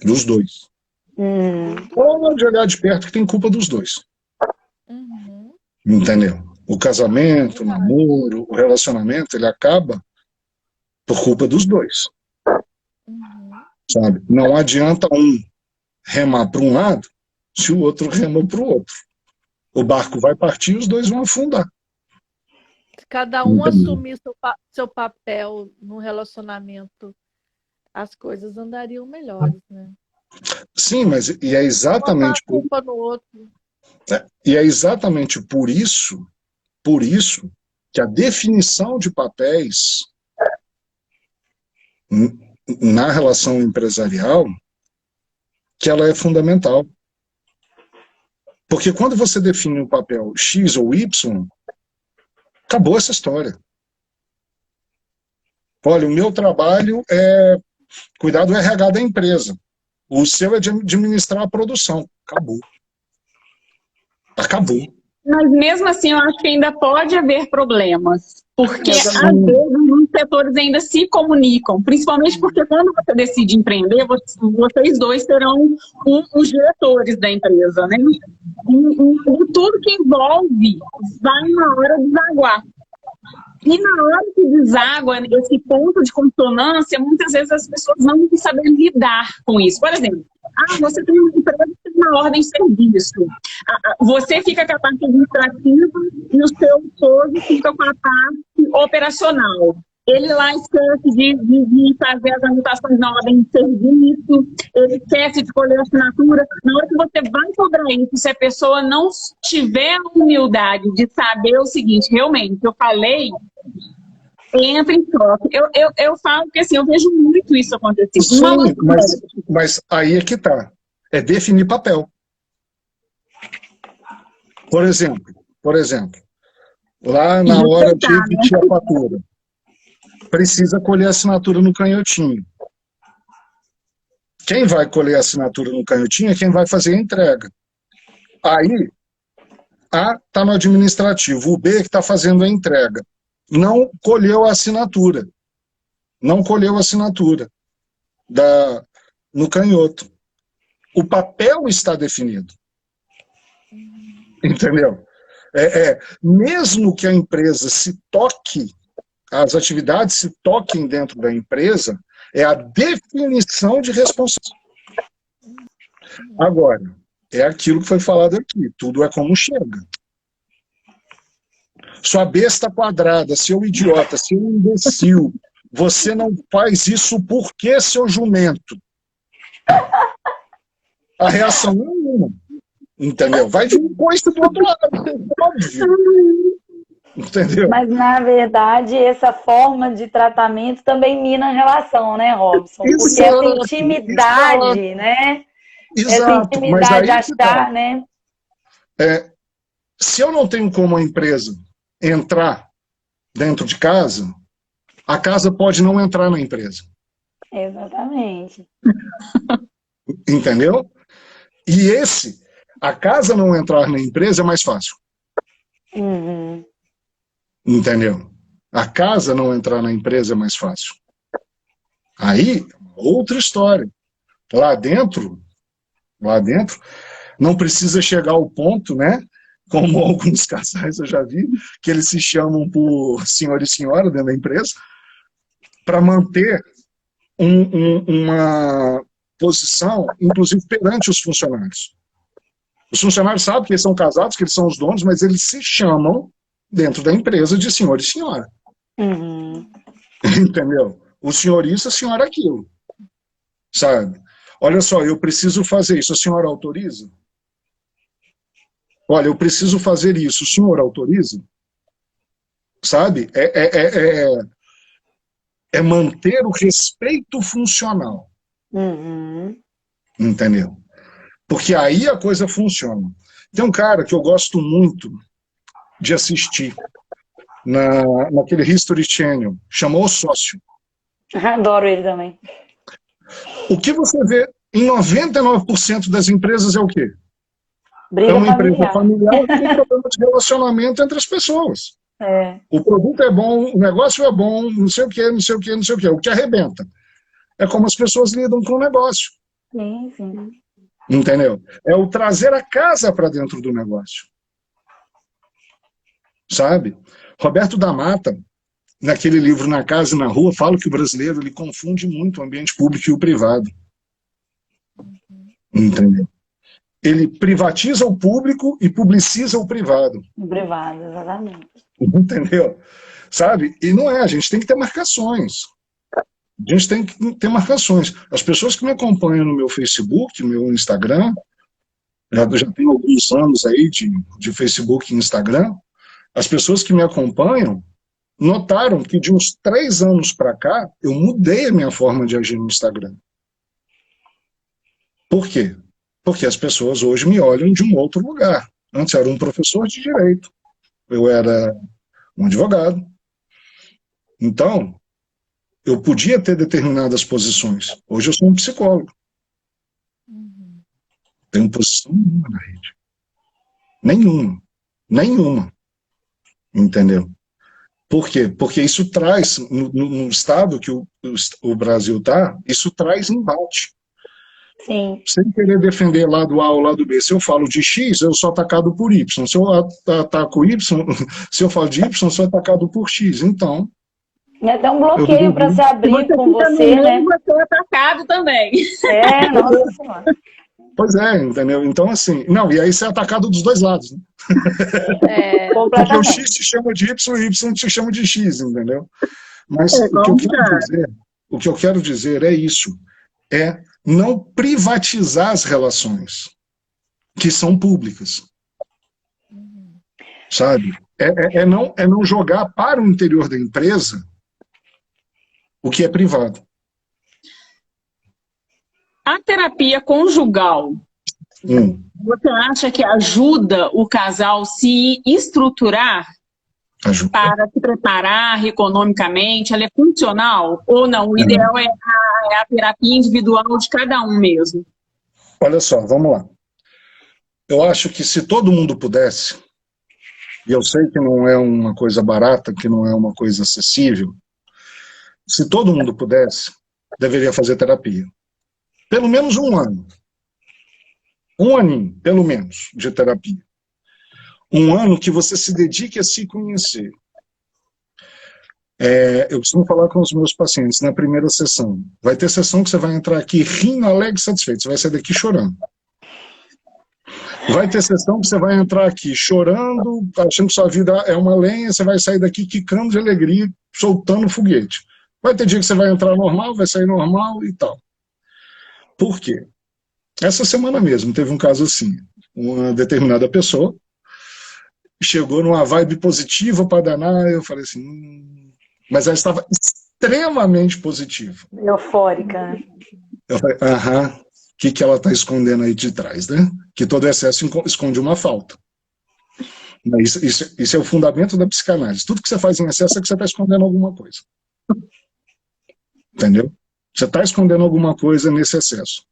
Dos dois. Pode olhar de perto que tem culpa dos dois. Entendeu? O casamento, o namoro, o relacionamento, ele acaba por culpa dos dois. Sabe? Não adianta um remar para um lado se o outro rema para o outro. O barco vai partir e os dois vão afundar. Se cada um assumir seu papel no relacionamento, as coisas andariam melhores, né? Sim, mas e é exatamente culpa no outro. E é exatamente por isso que a definição de papéis na relação empresarial, que ela é fundamental. Porque quando você define o papel X ou Y, acabou essa história. Olha, o meu trabalho é cuidar do RH da empresa. O seu é de administrar a produção. Acabou. Acabou. Mas mesmo assim, eu acho que ainda pode haver problemas. Porque, Mas, às vezes, os setores ainda se comunicam. Principalmente porque quando você decide empreender, vocês dois serão os diretores da empresa, né? E tudo que envolve vai na hora desaguar. E na hora que deságua esse ponto de consonância, muitas vezes as pessoas não vão saber lidar com isso. Por exemplo, você tem uma empresa que tem uma ordem de serviço. Você fica com a parte administrativa e o seu esposo fica com a parte operacional. Ele lá esquece de fazer as anotações na ordem de serviço, ele esquece de colher a assinatura. Na hora que você vai cobrar isso, se a pessoa não tiver a humildade de saber o seguinte, realmente, eu falei, entra em choque. Eu falo que assim, eu vejo muito isso acontecer. Sim, mas aí é que tá. É definir papel. Por exemplo, lá na hora de emitir a fatura, precisa colher a assinatura no canhotinho. Quem vai colher a assinatura no canhotinho é quem vai fazer a entrega. Aí, A está no administrativo, o B que está fazendo a entrega. Não colheu a assinatura. Não colheu a assinatura no canhoto. O papel está definido. Entendeu? Mesmo que a empresa se toque, as atividades se toquem dentro da empresa, é a definição de responsabilidade. Agora, é aquilo que foi falado aqui, tudo é como chega. Sua besta quadrada, seu idiota, seu imbecil, você não faz isso por quê, seu jumento? A reação é uma, entendeu? Vai vir coisa do outro lado, óbvio. Entendeu? Mas, na verdade, essa forma de tratamento também mina a relação, né, Robson? Porque essa intimidade, né? Exato, essa intimidade de achar, né? Se eu não tenho como a empresa entrar dentro de casa, a casa pode não entrar na empresa. Exatamente. Entendeu? E a casa não entrar na empresa é mais fácil. Uhum. Entendeu? A casa não entrar na empresa é mais fácil. Aí, outra história. Lá dentro, não precisa chegar ao ponto, né? Como alguns casais eu já vi, que eles se chamam por senhor e senhora dentro da empresa, para manter uma posição, inclusive perante os funcionários. Os funcionários sabem que eles são casados, que eles são os donos, mas eles se chamam dentro da empresa de senhor e senhora. Uhum. Entendeu? O senhor isso, a senhora aquilo. Sabe? Olha só, eu preciso fazer isso, a senhora autoriza? Olha, eu preciso fazer isso, o senhor autoriza? Sabe? É manter o respeito funcional. Uhum. Entendeu? Porque aí a coisa funciona. Tem um cara que eu gosto muito de assistir naquele History Channel, chamou O Sócio. Adoro ele também. O que você vê em 99% das empresas é o quê? Briga é uma familiar. empresa familiar que tem problema de relacionamento entre as pessoas. O produto é bom, o negócio é bom, não sei o que, não sei o que, não sei o que. O que arrebenta é como as pessoas lidam com o negócio. Sim, sim. Entendeu? É o trazer a casa para dentro do negócio. Sabe? Roberto da Mata, naquele livro Na Casa e na Rua, fala que o brasileiro ele confunde muito o ambiente público e o privado. Entendeu? Ele privatiza o público e publiciza o privado. O privado, exatamente. Entendeu? Sabe? E não é, a gente tem que ter marcações. A gente tem que ter marcações. As pessoas que me acompanham no meu Facebook, no meu Instagram, já tem alguns anos aí de Facebook e Instagram, as pessoas que me acompanham notaram que de uns 3 anos para cá, eu mudei a minha forma de agir no Instagram. Por quê? Porque as pessoas hoje me olham de um outro lugar. Antes eu era um professor de direito, eu era um advogado. Então, eu podia ter determinadas posições. Hoje eu sou um psicólogo. Tenho posição nenhuma na rede. Nenhuma. Nenhuma. Entendeu? Por quê? Porque isso traz, no estado que o Brasil está, isso traz embate. Sim. Sem querer defender lado A ou lado B. Se eu falo de X, eu sou atacado por Y. Se eu ataco Y, se eu falo de Y, eu sou atacado por X. Então... É até um bloqueio para se abrir com você, né? Você é atacado também. Nossa Senhora. Pois é, entendeu? Então, assim... Não, e aí você é atacado dos dois lados, né? Porque o X te chama de Y e o Y te chama de X, entendeu? Mas o que eu quero dizer é isso. É não privatizar as relações que são públicas. Sabe? É não jogar para o interior da empresa o que é privado. A terapia conjugal, você acha que ajuda o casal se estruturar para se preparar economicamente? Ela é funcional ou não? O ideal é a terapia individual de cada um mesmo? Olha só, vamos lá. Eu acho que se todo mundo pudesse, e eu sei que não é uma coisa barata, que não é uma coisa acessível, se todo mundo pudesse, deveria fazer terapia. Pelo menos um ano. Um aninho, pelo menos, de terapia. Um ano que você se dedique a se conhecer. Eu costumo falar com os meus pacientes na primeira sessão. Vai ter sessão que você vai entrar aqui rindo, alegre e satisfeito. Você vai sair daqui chorando. Vai ter sessão que você vai entrar aqui chorando, achando que sua vida é uma lenha, você vai sair daqui quicando de alegria, soltando foguete. Vai ter dia que você vai entrar normal, vai sair normal e tal. Por quê? Essa semana mesmo teve um caso assim. Uma determinada pessoa chegou numa vibe positiva para danar, eu falei assim... Mas ela estava extremamente positiva. Eufórica, né? Eu falei, o que ela está escondendo aí de trás, né? Que todo excesso esconde uma falta. Isso é o fundamento da psicanálise. Tudo que você faz em excesso é que você está escondendo alguma coisa. Entendeu? Você está escondendo alguma coisa nesse excesso.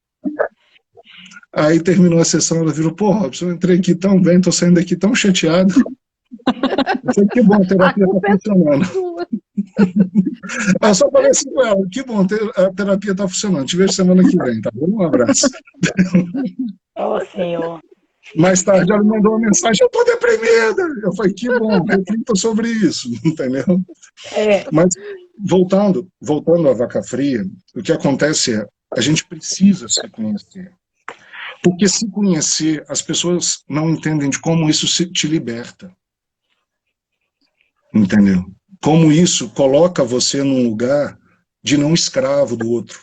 Aí terminou a sessão, ela virou, pô, Robson, eu entrei aqui tão bem, tô saindo daqui tão chateado. Eu falei, que bom, a terapia tá funcionando. Eu só falei assim com ela, que bom, a terapia tá funcionando. Te vejo semana que vem, tá bom? Um abraço. Senhor. Mais tarde ela me mandou uma mensagem, eu tô deprimida. Eu falei, que bom, reflita sobre isso, entendeu? Mas, voltando à vaca fria, o que acontece é, a gente precisa se conhecer. Porque se conhecer, as pessoas não entendem de como isso te liberta. Entendeu? Como isso coloca você num lugar de não escravo do outro.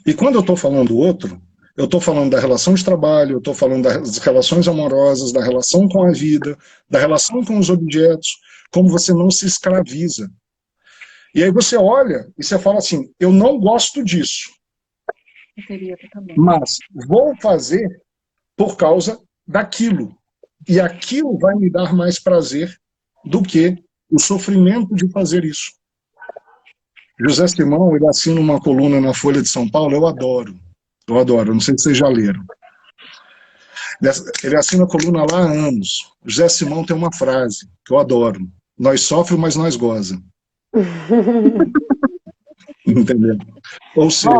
E quando eu estou falando do outro, eu estou falando da relação de trabalho, eu estou falando das relações amorosas, da relação com a vida, da relação com os objetos, como você não se escraviza. E aí você olha e você fala assim, eu não gosto disso. Mas vou fazer por causa daquilo. E aquilo vai me dar mais prazer do que o sofrimento de fazer isso. José Simão, ele assina uma coluna na Folha de São Paulo, eu adoro, não sei se vocês já leram. Ele assina a coluna lá há anos. José Simão tem uma frase que eu adoro, nós sofremos, mas nós goza. Entendeu? Ou seja,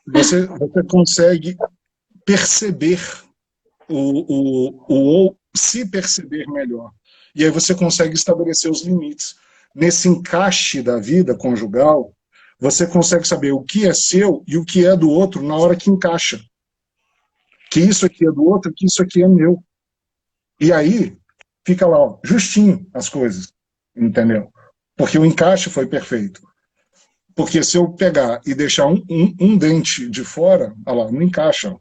você consegue perceber se perceber melhor. E aí você consegue estabelecer os limites. Nesse encaixe da vida conjugal, você consegue saber o que é seu e o que é do outro na hora que encaixa. Que isso aqui é do outro, que isso aqui é meu. E aí, fica lá, ó, justinho as coisas. Entendeu? Porque o encaixe foi perfeito. Porque se eu pegar e deixar um dente de fora, olha lá, não encaixa.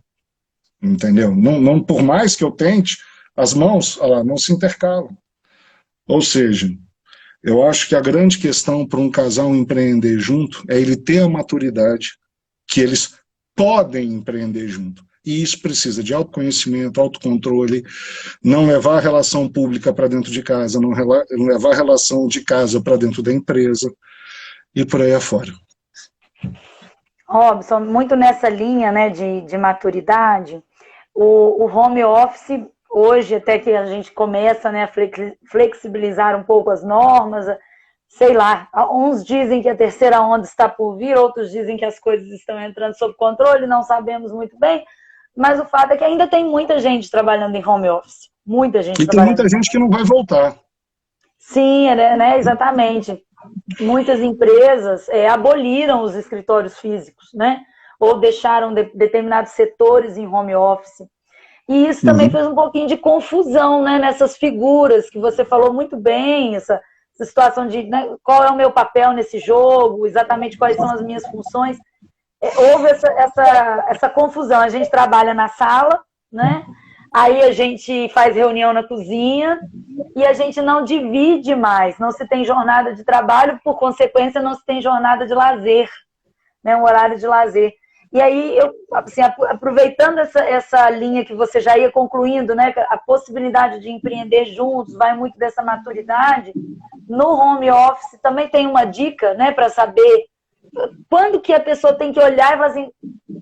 Entendeu? Não, por mais que eu tente, as mãos, olha lá, não se intercalam. Ou seja, eu acho que a grande questão para um casal empreender junto é ele ter a maturidade que eles podem empreender junto. E isso precisa de autoconhecimento, autocontrole, não levar a relação pública para dentro de casa, não levar a relação de casa para dentro da empresa e por aí afora. Robson, muito nessa linha, né, de maturidade, o home office, hoje até que a gente começa, né, a flexibilizar um pouco as normas, sei lá, uns dizem que a terceira onda está por vir, outros dizem que as coisas estão entrando sob controle, não sabemos muito bem, mas o fato é que ainda tem muita gente trabalhando em home office, muita gente. E tem muita gente que não vai voltar. Sim, né, exatamente. Muitas empresas aboliram os escritórios físicos, né? Ou deixaram determinados setores em home office. E isso também fez um pouquinho de confusão, né? Nessas figuras que você falou muito bem, essa situação de, né, qual é o meu papel nesse jogo, exatamente quais são as minhas funções. Houve essa confusão. A gente trabalha na sala, né? Aí a gente faz reunião na cozinha e a gente não divide mais, não se tem jornada de trabalho, por consequência não se tem jornada de lazer, né, um horário de lazer. E aí, assim, aproveitando essa linha que você já ia concluindo, né, a possibilidade de empreender juntos, vai muito dessa maturidade, no home office também tem uma dica, né, para saber quando que a pessoa tem que olhar e falar assim,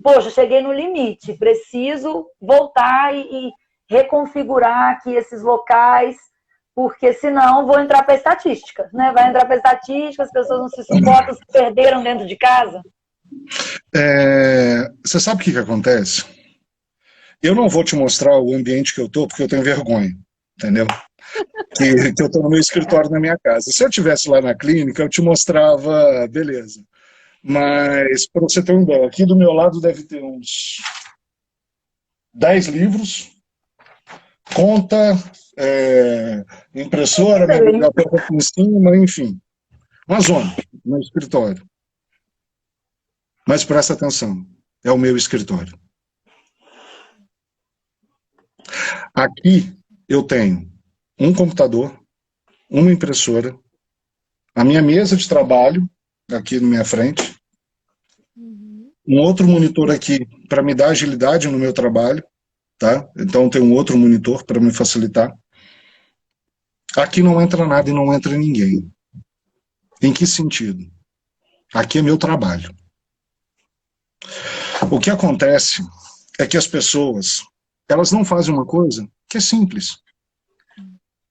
poxa, cheguei no limite, preciso voltar e reconfigurar aqui esses locais, porque senão vou entrar para a estatística, né? Vai entrar para a estatística, as pessoas não se suportam, se perderam dentro de casa. Você sabe o que acontece? Eu não vou te mostrar o ambiente que eu tô, porque eu tenho vergonha, entendeu? Que eu tô no meu escritório na minha casa. Se eu estivesse lá na clínica, eu te mostrava, beleza. Mas, para você ter uma ideia, aqui do meu lado deve ter uns 10 livros, conta, impressora, minha biblioteca aqui em cima, enfim. Uma zona no escritório. Mas presta atenção, é o meu escritório. Aqui eu tenho um computador, uma impressora, a minha mesa de trabalho, aqui na minha frente, um outro monitor aqui para me dar agilidade no meu trabalho, tá? Então tem um outro monitor para me facilitar. Aqui não entra nada e não entra ninguém. Em que sentido? Aqui é meu trabalho. O que acontece é que as pessoas, elas não fazem uma coisa que é simples.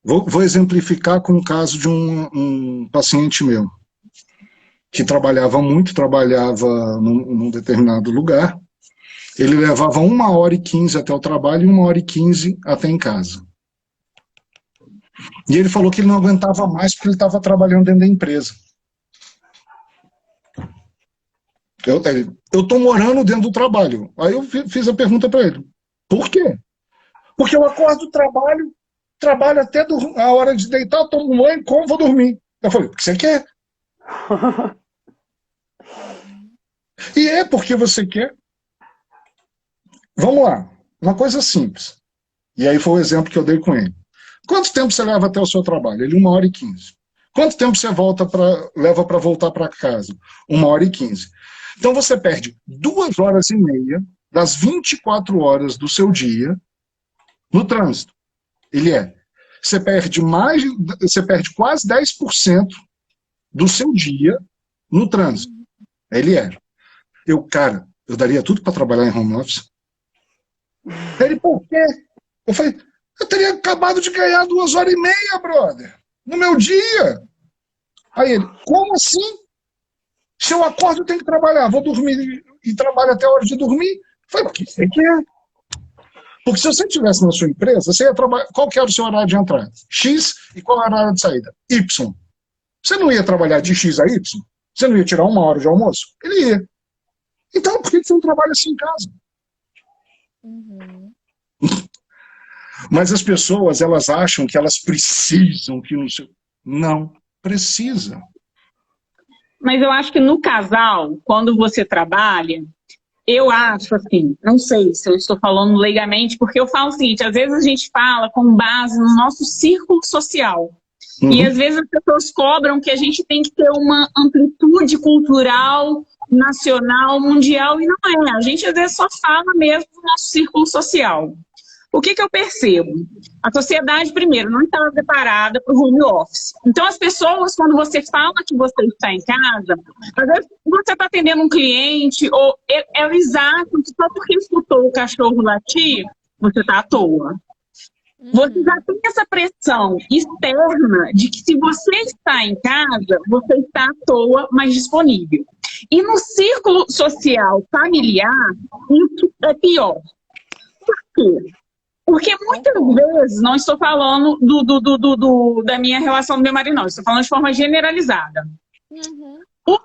Vou exemplificar com o caso de um paciente meu, que trabalhava num determinado lugar. Ele levava 1h15 até o trabalho e 1h15 até em casa. E ele falou que ele não aguentava mais porque ele estava trabalhando dentro da empresa. Eu estou morando dentro do trabalho. Aí eu fiz a pergunta para ele. Por quê? Porque eu acordo do trabalho até a hora de deitar, tomo banho, como, vou dormir. Eu falei, o que você quer? E é porque você quer. Vamos lá, uma coisa simples. E aí foi o exemplo que eu dei com ele. Quanto tempo você leva até o seu trabalho? Ele, 1h15. Quanto tempo você leva para voltar para casa? 1h15. Então você perde 2h30 das 24 horas do seu dia no trânsito. Você perde quase 10% do seu dia no trânsito. Eu daria tudo para trabalhar em home office. Ele, por quê? Eu falei, eu teria acabado de ganhar 2h30, brother, no meu dia. Aí ele, como assim? Se eu acordo, eu tenho que trabalhar. Vou dormir e trabalho até a hora de dormir. Eu falei, o que você quer? Porque se você estivesse na sua empresa, você ia trabalhar. Qual que era o seu horário de entrada? X. E qual era a hora de saída? Y. Você não ia trabalhar de X a Y? Você não ia tirar 1 hora de almoço? Ele ia. Então, por que você não trabalha assim em casa? Mas as pessoas, elas acham que elas precisam que no seu... Não precisa. Mas eu acho que no casal, quando você trabalha, eu acho assim, não sei se eu estou falando leigamente, porque eu falo o seguinte, às vezes a gente fala com base no nosso círculo social. E às vezes as pessoas cobram que a gente tem que ter uma amplitude cultural nacional, mundial, e não é. A gente às vezes só fala mesmo do nosso círculo social. O que eu percebo? A sociedade, primeiro, não estava preparada para o home office. Então, as pessoas, quando você fala que você está em casa, às vezes você está atendendo um cliente, ou é o exato, que só porque escutou o cachorro latir, você está à toa. Você já tem essa pressão externa de que se você está em casa, você está à toa, mas disponível. E no círculo social familiar, isso é pior. Por quê? Porque muitas vezes, não estou falando da minha relação do meu marido, não, estou falando de forma generalizada. O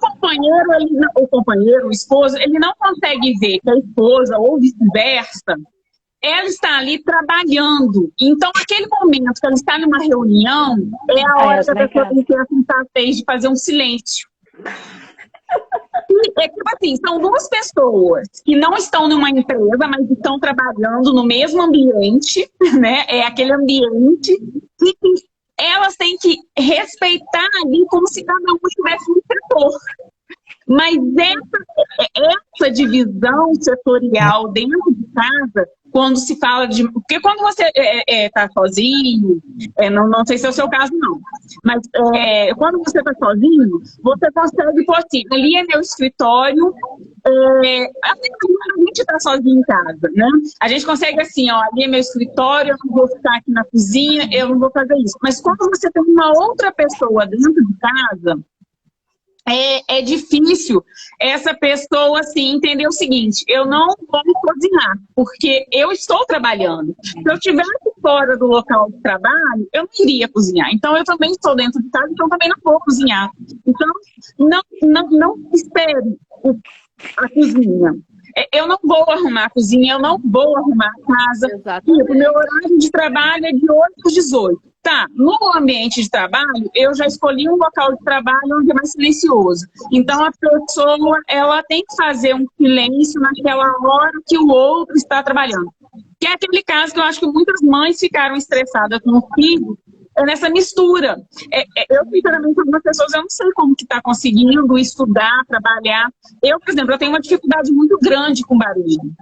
companheiro, o esposo, ele não consegue ver que a esposa, ou vice-versa, ela está ali trabalhando. Então, aquele momento que ela está numa reunião, é a hora que a pessoa tem que ter a sensatez de fazer um silêncio. É tipo assim, são duas pessoas que não estão numa empresa, mas estão trabalhando no mesmo ambiente, né? É aquele ambiente que elas têm que respeitar ali como se cada um estivesse no setor. Mas essa divisão setorial dentro de casa, quando se fala de... Porque quando você está sozinho, não sei se é o seu caso, não, mas quando você está sozinho, você consegue, pô, assim, ali é meu escritório, a gente está sozinho em casa, né? A gente consegue assim, ó, ali é meu escritório, eu não vou ficar aqui na cozinha, eu não vou fazer isso. Mas quando você tem uma outra pessoa dentro de casa, é difícil essa pessoa assim, entender o seguinte: eu não vou cozinhar, porque eu estou trabalhando. Se eu estivesse fora do local de trabalho, eu não iria cozinhar. Então, eu também estou dentro de casa, então também não vou cozinhar. Então, não espere a cozinha. Eu não vou arrumar a cozinha, eu não vou arrumar a casa. O meu horário de trabalho é de 8 às 18. Tá, no ambiente de trabalho, eu já escolhi um local de trabalho onde é mais silencioso. Então, a pessoa, ela tem que fazer um silêncio naquela hora que o outro está trabalhando. Que é aquele caso que eu acho que muitas mães ficaram estressadas com o filho, nessa mistura. Eu, sinceramente, algumas pessoas, eu não sei como que está conseguindo estudar, trabalhar. Eu, por exemplo, eu tenho uma dificuldade muito grande com barulho.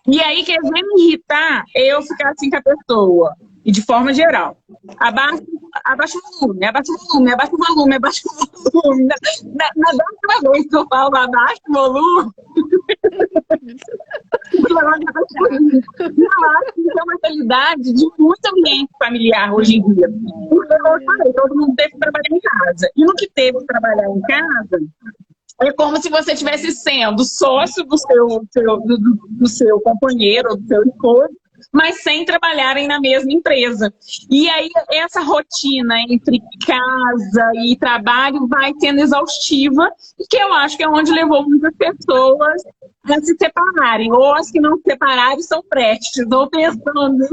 E aí, quer ver me irritar, eu ficar assim com a pessoa. E de forma geral. Abaixa o volume, abaixa o volume, abaixa o volume, abaixa o volume. Na décima vez que eu falo abaixa o volume, eu acho que é uma realidade de muito ambiente familiar hoje em dia. Porque, como eu falei, todo mundo teve que trabalhar em casa. E no que teve que trabalhar em casa, é como se você estivesse sendo sócio do seu companheiro, do seu esposo, mas sem trabalharem na mesma empresa. E aí, essa rotina entre casa e trabalho vai sendo exaustiva, e que eu acho que é onde levou muitas pessoas a se separarem, ou as que não se separaram estão prestes, ou pensando.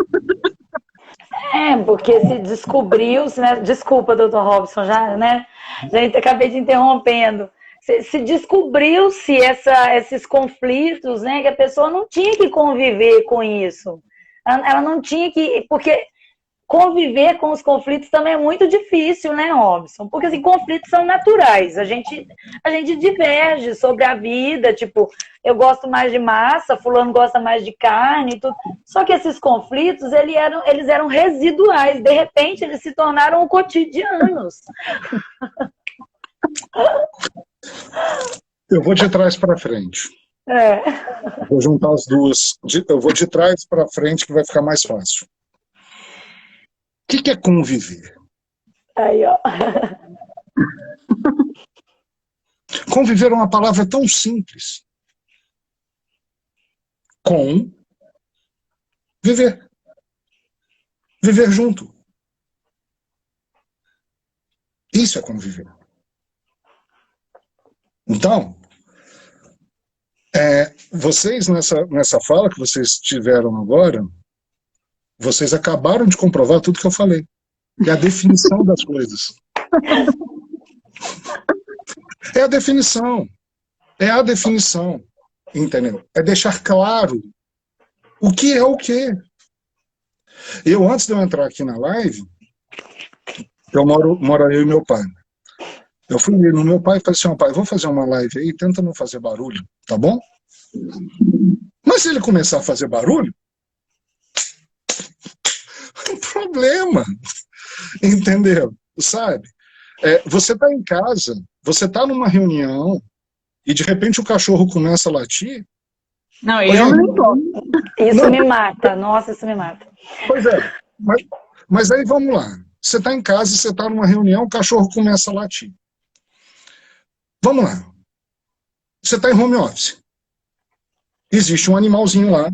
Porque se descobriu-se, né? Desculpa, doutor Robson, já, né? Já acabei de interrompendo. Se descobriu-se esses conflitos, né? Que a pessoa não tinha que conviver com isso. Ela não tinha que... Porque conviver com os conflitos também é muito difícil, né, Robson? Porque, assim, conflitos são naturais. A gente diverge sobre a vida. Tipo, eu gosto mais de massa, fulano gosta mais de carne e tudo. Só que esses conflitos, eles eram residuais. De repente, eles se tornaram cotidianos. Eu vou de trás para frente. Vou juntar as duas. Eu vou de trás para frente, que vai ficar mais fácil. O que é conviver? Aí, ó. Conviver é uma palavra tão simples. Viver. Viver junto. Isso é conviver. Então, vocês, nessa fala que vocês tiveram agora, vocês acabaram de comprovar tudo que eu falei. É a definição das coisas. É a definição. É a definição. Entendeu? É deixar claro o que é o quê. Antes de eu entrar aqui na live, eu moro eu e meu pai. Eu fui no meu pai e falei assim, pai, vou fazer uma live aí, tenta não fazer barulho, tá bom? Mas se ele começar a fazer barulho, problema, entendeu? Sabe? Você está em casa, você está numa reunião e de repente o cachorro começa a latir. Não, eu não importo. Isso me mata, nossa, isso me mata. Pois é, mas aí vamos lá. Você está em casa, você está numa reunião, o cachorro começa a latir. Vamos lá. Você está em home office. Existe um animalzinho lá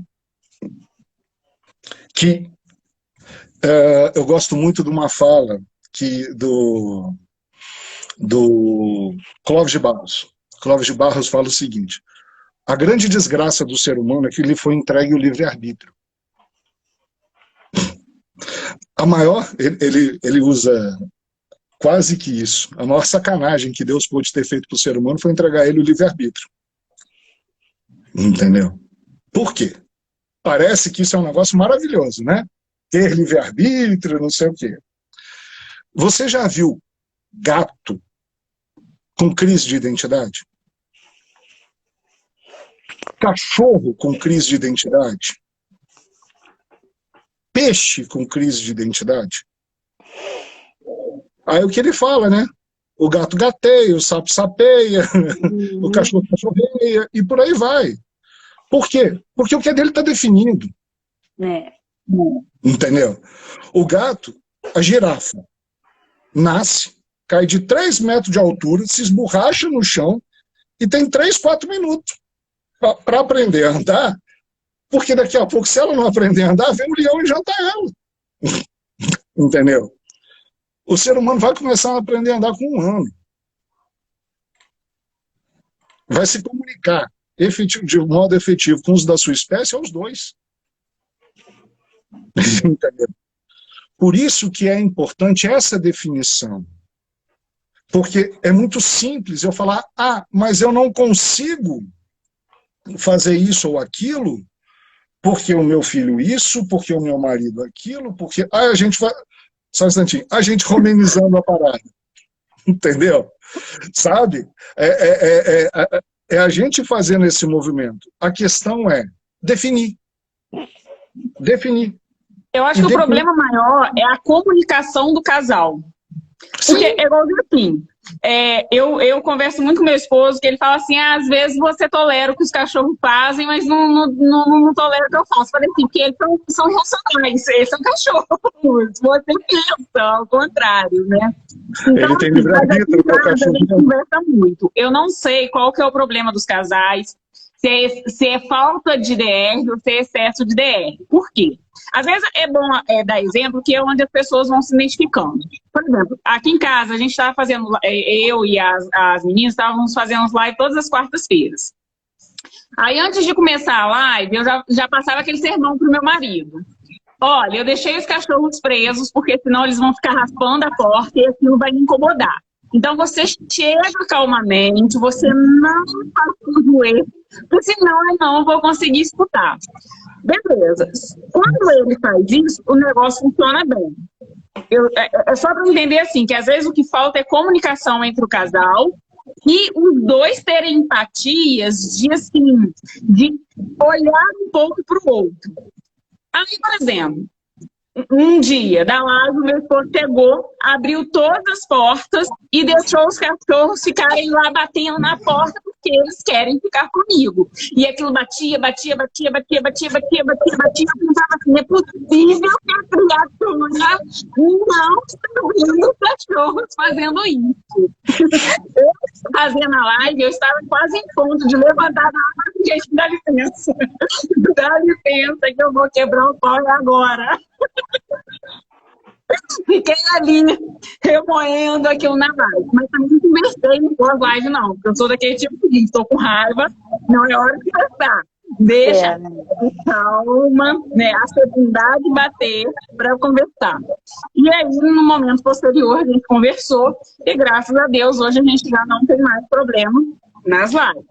que eu gosto muito de uma fala do Clóvis de Barros. Clóvis de Barros fala o seguinte: a grande desgraça do ser humano é que lhe foi entregue o livre-arbítrio. A maior, ele usa quase que isso, a maior sacanagem que Deus pôde ter feito para o ser humano foi entregar a ele o livre-arbítrio. Entendeu? Por quê? Parece que isso é um negócio maravilhoso, né? Ter livre-arbítrio, não sei o quê. Você já viu gato com crise de identidade? Cachorro com crise de identidade? Peixe com crise de identidade? Aí o que ele fala, né? O gato gateia, o sapo sapeia, o cachorro cachorreia, e por aí vai. Por quê? Porque o que é dele está definido. Entendeu? O gato, a girafa, nasce, cai de 3 metros de altura, se esborracha no chão e tem 3, 4 minutos para aprender a andar, porque daqui a pouco, se ela não aprender a andar, vem o leão e janta ela. Entendeu? O ser humano vai começar a aprender a andar com 1 ano. Vai se comunicar de modo efetivo com os da sua espécie aos 2. Entendeu? Por isso que é importante essa definição. Porque é muito simples eu falar, mas eu não consigo fazer isso ou aquilo, porque o meu filho isso, porque o meu marido aquilo, porque... a gente vai... Só um instantinho. A gente romanizando a parada. Entendeu? Sabe? É a gente fazendo esse movimento. A questão é definir. Definir. Eu acho que o problema maior é a comunicação do casal. Porque, é igual assim, eu converso muito com meu esposo, que ele fala assim, às vezes você tolera o que os cachorros fazem, mas não tolera o que eu faço. Falei assim, porque eles são irracionais, eles são cachorros, você pensa ao contrário, né? Então, ele tem livre-arbítrio, a gente conversa muito. Eu não sei qual que é o problema dos casais, se é falta de DR ou se é excesso de DR. Por quê? Às vezes é bom dar exemplo, que é onde as pessoas vão se identificando. Por exemplo, aqui em casa, a gente estava fazendo, eu e as meninas estávamos fazendo live todas as quartas-feiras. Aí, antes de começar a live, eu já passava aquele sermão pro meu marido. Olha, eu deixei os cachorros presos, porque senão eles vão ficar raspando a porta e aquilo vai me incomodar. Então, você chega calmamente, você não faz o joelho, porque senão eu não vou conseguir escutar. Beleza. Quando ele faz isso, o negócio funciona bem. É só para entender assim, que às vezes o que falta é comunicação entre o casal e os dois terem empatias de olhar um pouco para o outro. Aí, por exemplo, um dia, da live, o meu esposo chegou, abriu todas as portas e deixou os cachorros ficarem lá batendo na porta porque eles querem ficar comigo. E aquilo batia. Eu pensava assim, é possível que a criatura não está os cachorros fazendo isso. Eu fazendo a live, eu estava quase em ponto de levantar da água. Gente, dá licença. Dá licença que eu vou quebrar o pau agora. Fiquei ali, remoendo aquilo na live. Mas também não conversei no pós-live, não. Porque eu sou daquele tipo de estou com raiva, não é hora de conversar. Deixa calma, né, a segundidade bater para conversar. E aí, no momento posterior, a gente conversou e, graças a Deus, hoje a gente já não tem mais problema nas lives.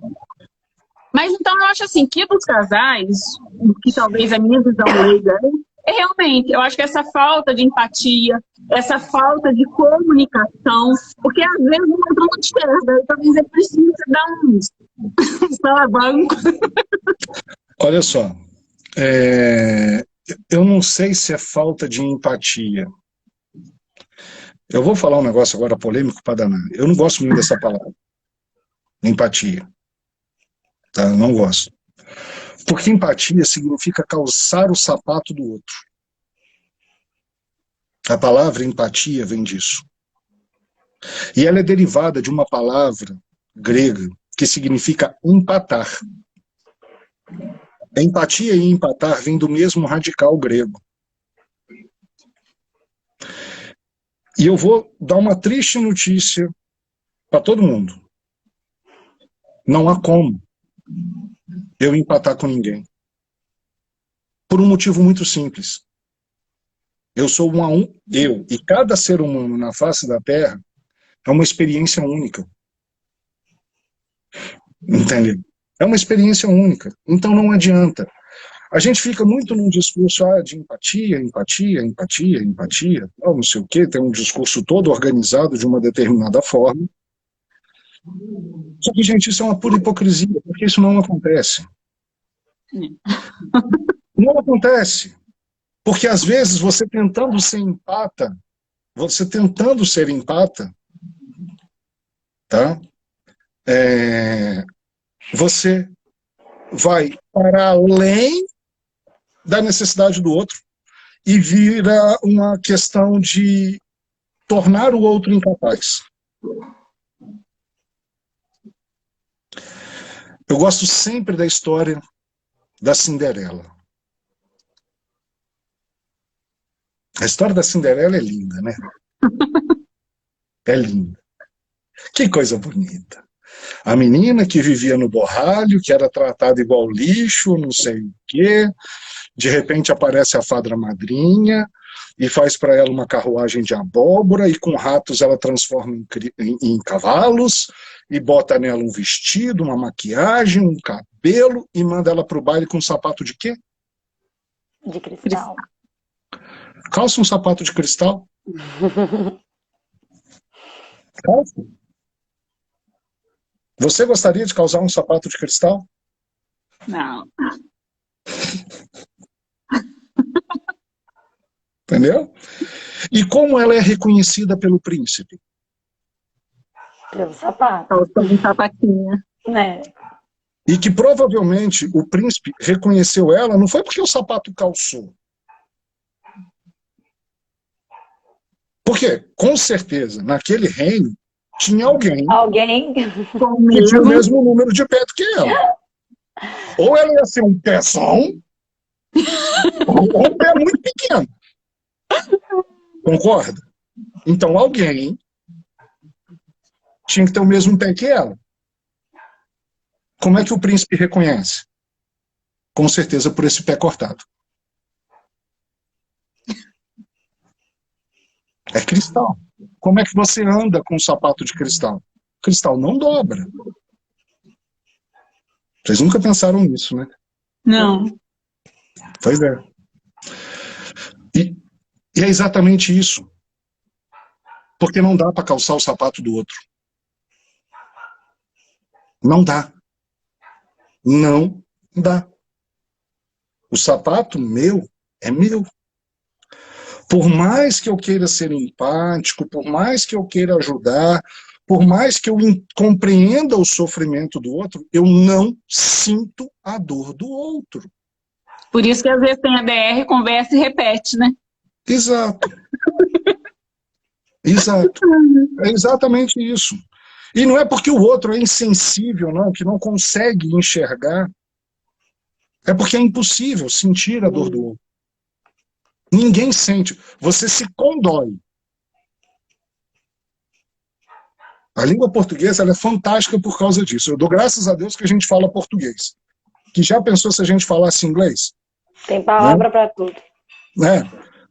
Mas então eu acho assim, que dos casais, que talvez a minha visão leiga realmente, eu acho que essa falta de empatia, essa falta de comunicação, porque às vezes o outro não enxerga, talvez ele precise dar uns salavancos. Olha só, eu não sei se é falta de empatia. Eu vou falar um negócio agora polêmico para danar. Eu não gosto muito dessa palavra, empatia. Tá? Eu não gosto. Porque empatia significa calçar o sapato do outro. A palavra empatia vem disso. E ela é derivada de uma palavra grega que significa empatar. Empatia e empatar vêm do mesmo radical grego. E eu vou dar uma triste notícia para todo mundo. Não há como eu empatar com ninguém. Por um motivo muito simples. Eu sou um a um, eu. E cada ser humano na face da Terra é uma experiência única. Entendeu? É uma experiência única. Então não adianta. A gente fica muito num discurso de empatia, empatia, empatia, empatia, não sei o quê, tem um discurso todo organizado de uma determinada forma. Só que, gente, isso é uma pura hipocrisia, porque isso não acontece. Não acontece. Porque, às vezes, você tentando ser empata, tá? Você vai para além da necessidade do outro e vira uma questão de tornar o outro incapaz. Eu gosto sempre da história da Cinderela. A história da Cinderela é linda, né? É linda. Que coisa bonita. A menina que vivia no borralho, que era tratada igual lixo, não sei o quê. De repente aparece a fada madrinha e faz para ela uma carruagem de abóbora e com ratos ela transforma em cavalos e bota nela um vestido, uma maquiagem, um cabelo e manda ela para o baile com um sapato de quê? De cristal. Calça um sapato de cristal. Calça. Você gostaria de calçar um sapato de cristal? Não. Entendeu? E como ela é reconhecida pelo príncipe? Pelo sapato. Calçando sapatinha. Né? E que provavelmente o príncipe reconheceu ela, não foi porque o sapato calçou. Porque, com certeza, naquele reino, tinha alguém que tinha o mesmo número de pé do que ela. Ou ela ia ser um pezão, ou um pé muito pequeno. Concorda? Então alguém tinha que ter o mesmo pé que ela. Como é que o príncipe reconhece? Com certeza por esse pé cortado. É cristal. Como é que você anda com um sapato de cristal? Cristal não dobra. Vocês nunca pensaram nisso, né? Não. Pois é. E é exatamente isso. Porque não dá para calçar o sapato do outro. Não dá. Não dá. O sapato meu é meu. Por mais que eu queira ser empático, por mais que eu queira ajudar, por mais que eu compreenda o sofrimento do outro, eu não sinto a dor do outro. Por isso que às vezes tem a DR, conversa e repete, né? Exato. Exato. É exatamente isso. E não é porque o outro é insensível, não, que não consegue enxergar. É porque é impossível sentir a dor do outro. Ninguém sente. Você se condói. A língua portuguesa ela é fantástica por causa disso. Eu dou graças a Deus que a gente fala português. Que já pensou se a gente falasse inglês? Tem palavra para tudo. Né?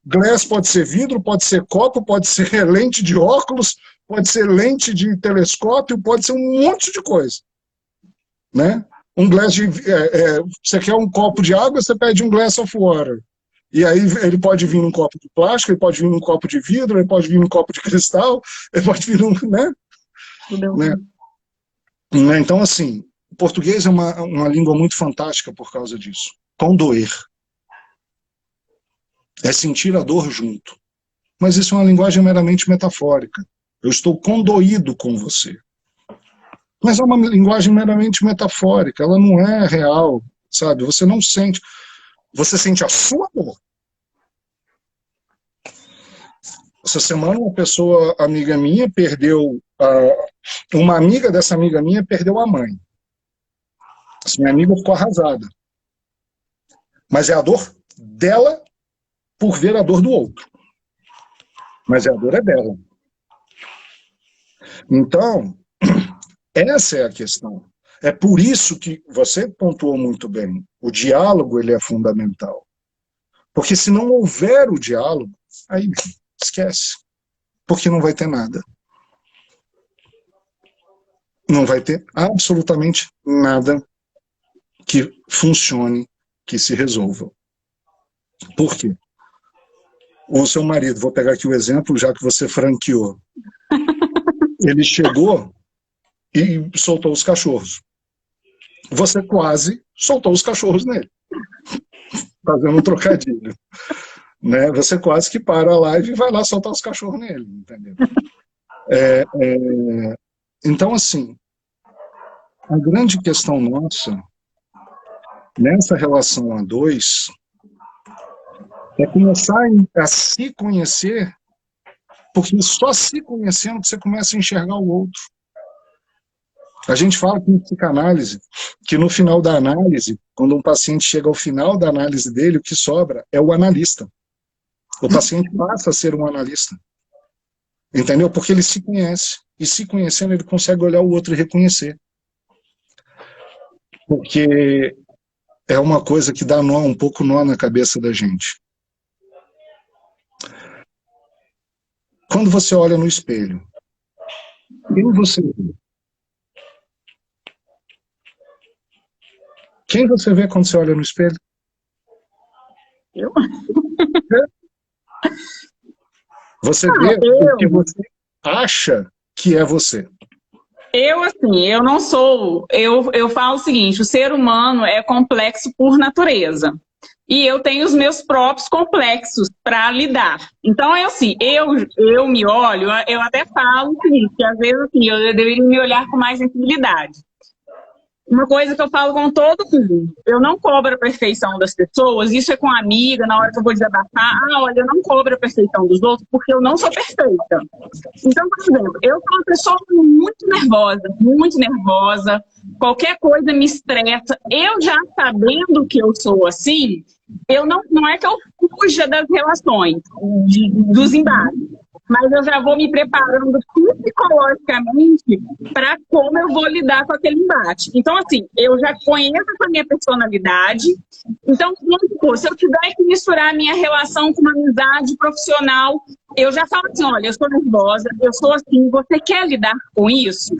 Glass pode ser vidro, pode ser copo, pode ser lente de óculos, pode ser lente de telescópio, pode ser um monte de coisa. Né? Um glass de... você quer um copo de água, você pede um glass of water. E aí ele pode vir num copo de plástico, ele pode vir num copo de vidro, ele pode vir num copo de cristal, ele pode vir num... né? Então, assim, o português é uma língua muito fantástica por causa disso. Condoer. É sentir a dor junto. Mas isso é uma linguagem meramente metafórica. Eu estou condoído com você. Mas é uma linguagem meramente metafórica, ela não é real, sabe? Você não sente, você sente a sua dor. Essa semana uma pessoa, amiga minha, perdeu, uma amiga dessa amiga minha perdeu a mãe. Essa minha amiga ficou arrasada. Mas é a dor dela por ver a dor do outro. Mas a dor é dela. Então, essa é a questão. É por isso que você pontuou muito bem. O diálogo, ele é fundamental. Porque se não houver o diálogo, aí esquece. Porque não vai ter nada. Não vai ter absolutamente nada que funcione, que se resolva. Por quê? O seu marido, vou pegar aqui o exemplo, já que você franqueou. Ele chegou e soltou os cachorros. Você quase soltou os cachorros nele. Fazendo um trocadilho. Né? Você quase que para a live e vai lá soltar os cachorros nele, entendeu? Então, assim, a grande questão nossa, nessa relação a dois, é começar a se conhecer, porque só se conhecendo que você começa a enxergar o outro. A gente fala com psicanálise que no final da análise, quando um paciente chega ao final da análise dele, o que sobra é o analista. O paciente passa a ser um analista. Entendeu? Porque ele se conhece. E se conhecendo, ele consegue olhar o outro e reconhecer. Porque é uma coisa que dá nó, um pouco nó na cabeça da gente. Quando você olha no espelho, quem você vê? Quem você vê quando você olha no espelho? Eu? Você vê o que você acha que é você. Eu não sou... Eu falo o seguinte, o ser humano é complexo por natureza. E eu tenho os meus próprios complexos para lidar. Então, é assim, eu me olho, eu até falo o seguinte, que às vezes assim, eu deveria me olhar com mais sensibilidade. Uma coisa que eu falo com todo mundo, eu não cobro a perfeição das pessoas, isso é com a amiga, na hora que eu vou desabafar, olha, eu não cobro a perfeição dos outros, porque eu não sou perfeita. Então, por exemplo, eu sou uma pessoa muito nervosa, qualquer coisa me estressa, eu já sabendo que eu sou assim, não é que eu fuja das relações, dos embates, mas eu já vou me preparando psicologicamente para como eu vou lidar com aquele embate. Então, assim, eu já conheço a minha personalidade, então, se eu tiver que misturar a minha relação com uma amizade profissional, eu já falo assim, olha, eu sou nervosa, eu sou assim, você quer lidar com isso?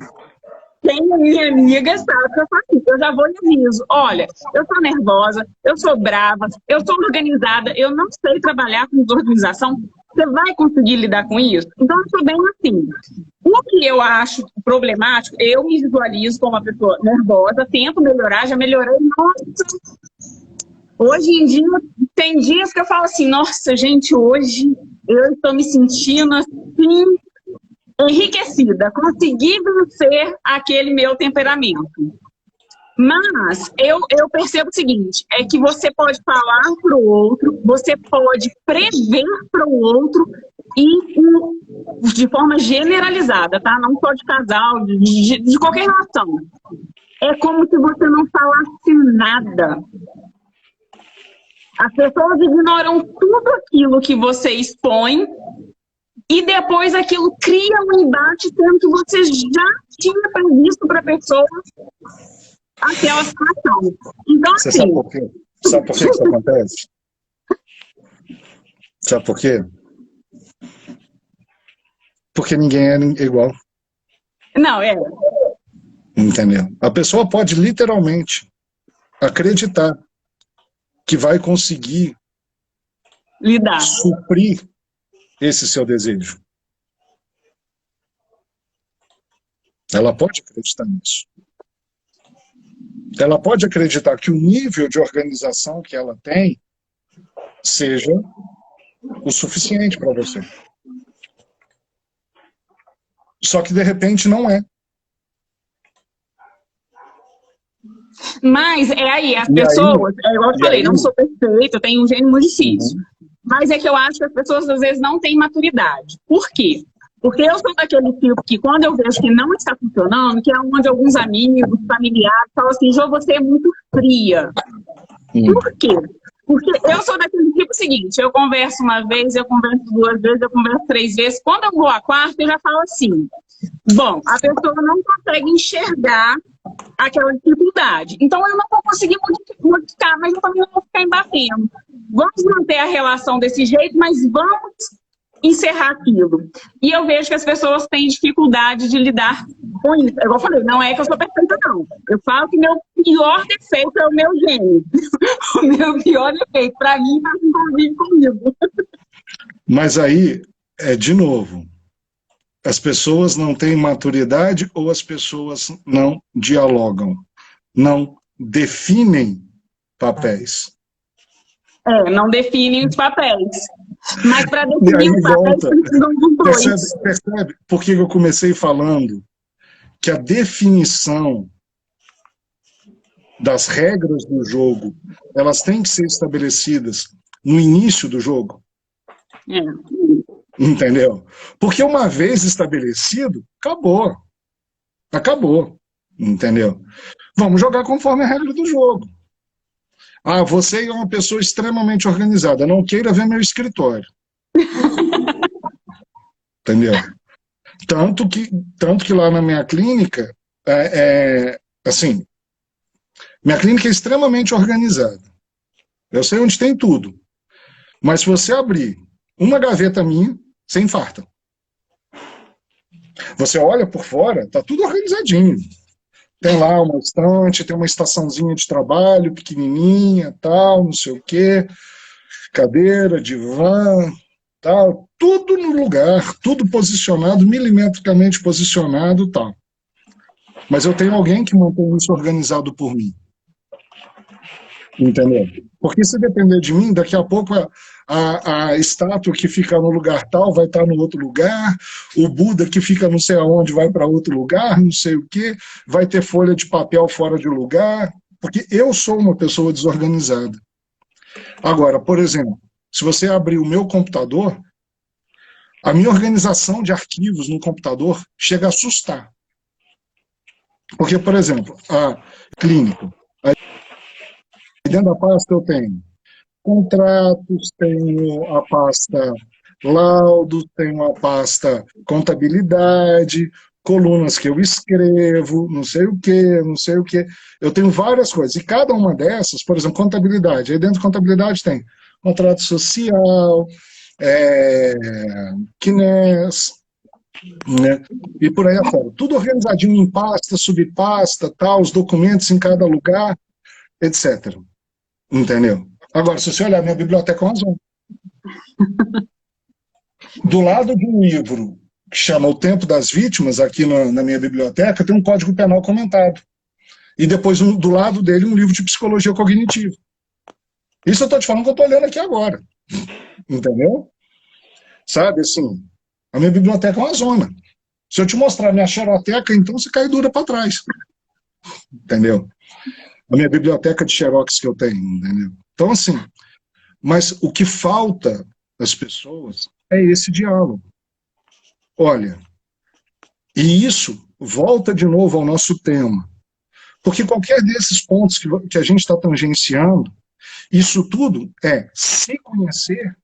Quem é minha amiga sabe que eu faço isso. Eu já vou e aviso. Olha, eu sou nervosa, eu sou brava, eu sou organizada, eu não sei trabalhar com desorganização. Você vai conseguir lidar com isso? Então, eu sou bem assim. O que eu acho problemático, eu me visualizo como uma pessoa nervosa, tento melhorar, já melhorei. Nossa, hoje em dia, tem dias que eu falo assim, nossa, gente, hoje eu estou me sentindo assim, enriquecida, consegui vencer aquele meu temperamento. Mas eu percebo o seguinte, é que você pode falar para o outro, você pode prever para o outro e de forma generalizada, tá? Não só de casal, de qualquer relação. É como se você não falasse nada. As pessoas ignoram tudo aquilo que você expõe e depois aquilo cria um embate, sendo que você já tinha previsto para a pessoa aquela situação. Então, Você assim... sabe por quê? Sabe por que isso acontece? Sabe por quê? Porque ninguém é igual. Não, Entendeu? A pessoa pode literalmente acreditar que vai conseguir lidar, suprir esse seu desejo. Ela pode acreditar nisso. Ela pode acreditar que o nível de organização que ela tem seja o suficiente para você. Só que, de repente, não é. Mas é aí, as pessoas, é igual eu falei, não sou perfeita, eu tenho um gênio muito difícil. Mas é que eu acho que as pessoas, às vezes, não têm maturidade. Por quê? Porque eu sou daquele tipo que, quando eu vejo que não está funcionando, que é onde alguns amigos, familiares, falam assim, Jô, você é muito fria. Por quê? Porque eu sou daquele tipo seguinte, eu converso uma vez, eu converso 2 vezes, eu converso 3 vezes. Quando eu vou à quarta, eu já falo assim, bom, a pessoa não consegue enxergar aquela dificuldade. Então, eu não vou conseguir modificar, mas eu também não vou ficar embatendo. Vamos manter a relação desse jeito, mas vamos encerrar aquilo. E eu vejo que as pessoas têm dificuldade de lidar com isso. Igual eu falei, não é que eu sou perfeita, não. Eu falo que meu pior defeito é o meu gênio. O meu pior defeito, para mim, não convive comigo. Mas aí, de novo, as pessoas não têm maturidade ou as pessoas não dialogam, não definem papéis. Não definem os papéis. Mas para definir os papéis, precisam dos dois. Percebe por que eu comecei falando que a definição das regras do jogo, elas têm que ser estabelecidas no início do jogo? Entendeu? Porque uma vez estabelecido, acabou. Acabou. Entendeu? Vamos jogar conforme a regra do jogo. Ah, você é uma pessoa extremamente organizada, não queira ver meu escritório. Entendeu? Tanto que lá na minha clínica, assim, minha clínica é extremamente organizada. Eu sei onde tem tudo. Mas se você abrir uma gaveta minha, você infarta. Você olha por fora, tá tudo organizadinho. Tem lá uma estante, tem uma estaçãozinha de trabalho, pequenininha, tal, não sei o quê, cadeira, divã, tal, tudo no lugar, tudo posicionado, milimetricamente posicionado, tal. Mas eu tenho alguém que mantém isso organizado por mim. Entendeu? Porque se depender de mim, daqui a pouco a estátua que fica no lugar tal vai estar no outro lugar, o Buda que fica não sei aonde vai para outro lugar, não sei o quê, vai ter folha de papel fora de lugar, porque eu sou uma pessoa desorganizada. Agora, por exemplo, se você abrir o meu computador, a minha organização de arquivos no computador chega a assustar. Porque, por exemplo, a clínica, dentro da pasta eu tenho contratos, tenho a pasta laudos, tenho a pasta contabilidade, colunas que eu escrevo, não sei o quê, não sei o quê. Eu tenho várias coisas. E cada uma dessas, por exemplo, contabilidade. Aí dentro de contabilidade tem contrato social, CNES, né? E por aí afora. Tudo organizadinho em pasta, subpasta, tal, os documentos em cada lugar, etc. Entendeu? Agora, se você olhar minha biblioteca, é uma zona. Do lado de um livro que chama O Tempo das Vítimas, aqui na minha biblioteca, tem um Código Penal comentado. E depois, do lado dele, um livro de psicologia cognitiva. Isso eu estou te falando que eu estou olhando aqui agora. Entendeu? Sabe, assim, a minha biblioteca é uma zona. Se eu te mostrar a minha xeroteca, então você cai dura para trás. Entendeu? A minha biblioteca de xerox que eu tenho, entendeu? Então, assim, mas o que falta às pessoas é esse diálogo. Olha, e isso volta de novo ao nosso tema. Porque qualquer desses pontos que a gente está tangenciando, isso tudo é se conhecer,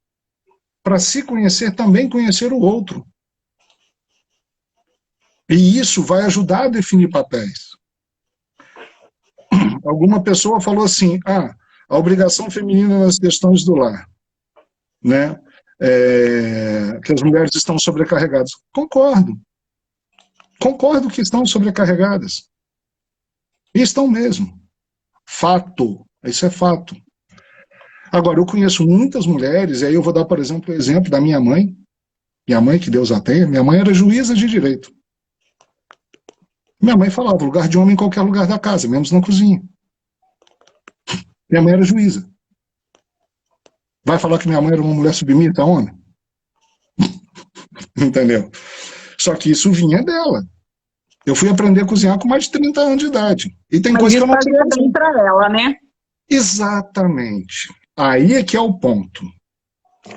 para se conhecer também conhecer o outro. E isso vai ajudar a definir papéis. Alguma pessoa falou assim, a obrigação feminina nas questões do lar, né? Que as mulheres estão sobrecarregadas. Concordo. Concordo que estão sobrecarregadas. E estão mesmo. Fato. Isso é fato. Agora, eu conheço muitas mulheres, e aí eu vou dar, por exemplo, o exemplo da minha mãe, que Deus a tenha, minha mãe era juíza de direito. Minha mãe falava, lugar de homem em qualquer lugar da casa, menos na cozinha. Minha mãe era juíza. Vai falar que minha mãe era uma mulher submissa a homem? Entendeu? Só que isso vinha dela. Eu fui aprender a cozinhar com mais de 30 anos de idade. E tem coisa que eu não sei fazer. Bem para ela, né? Exatamente. Aí é que é o ponto.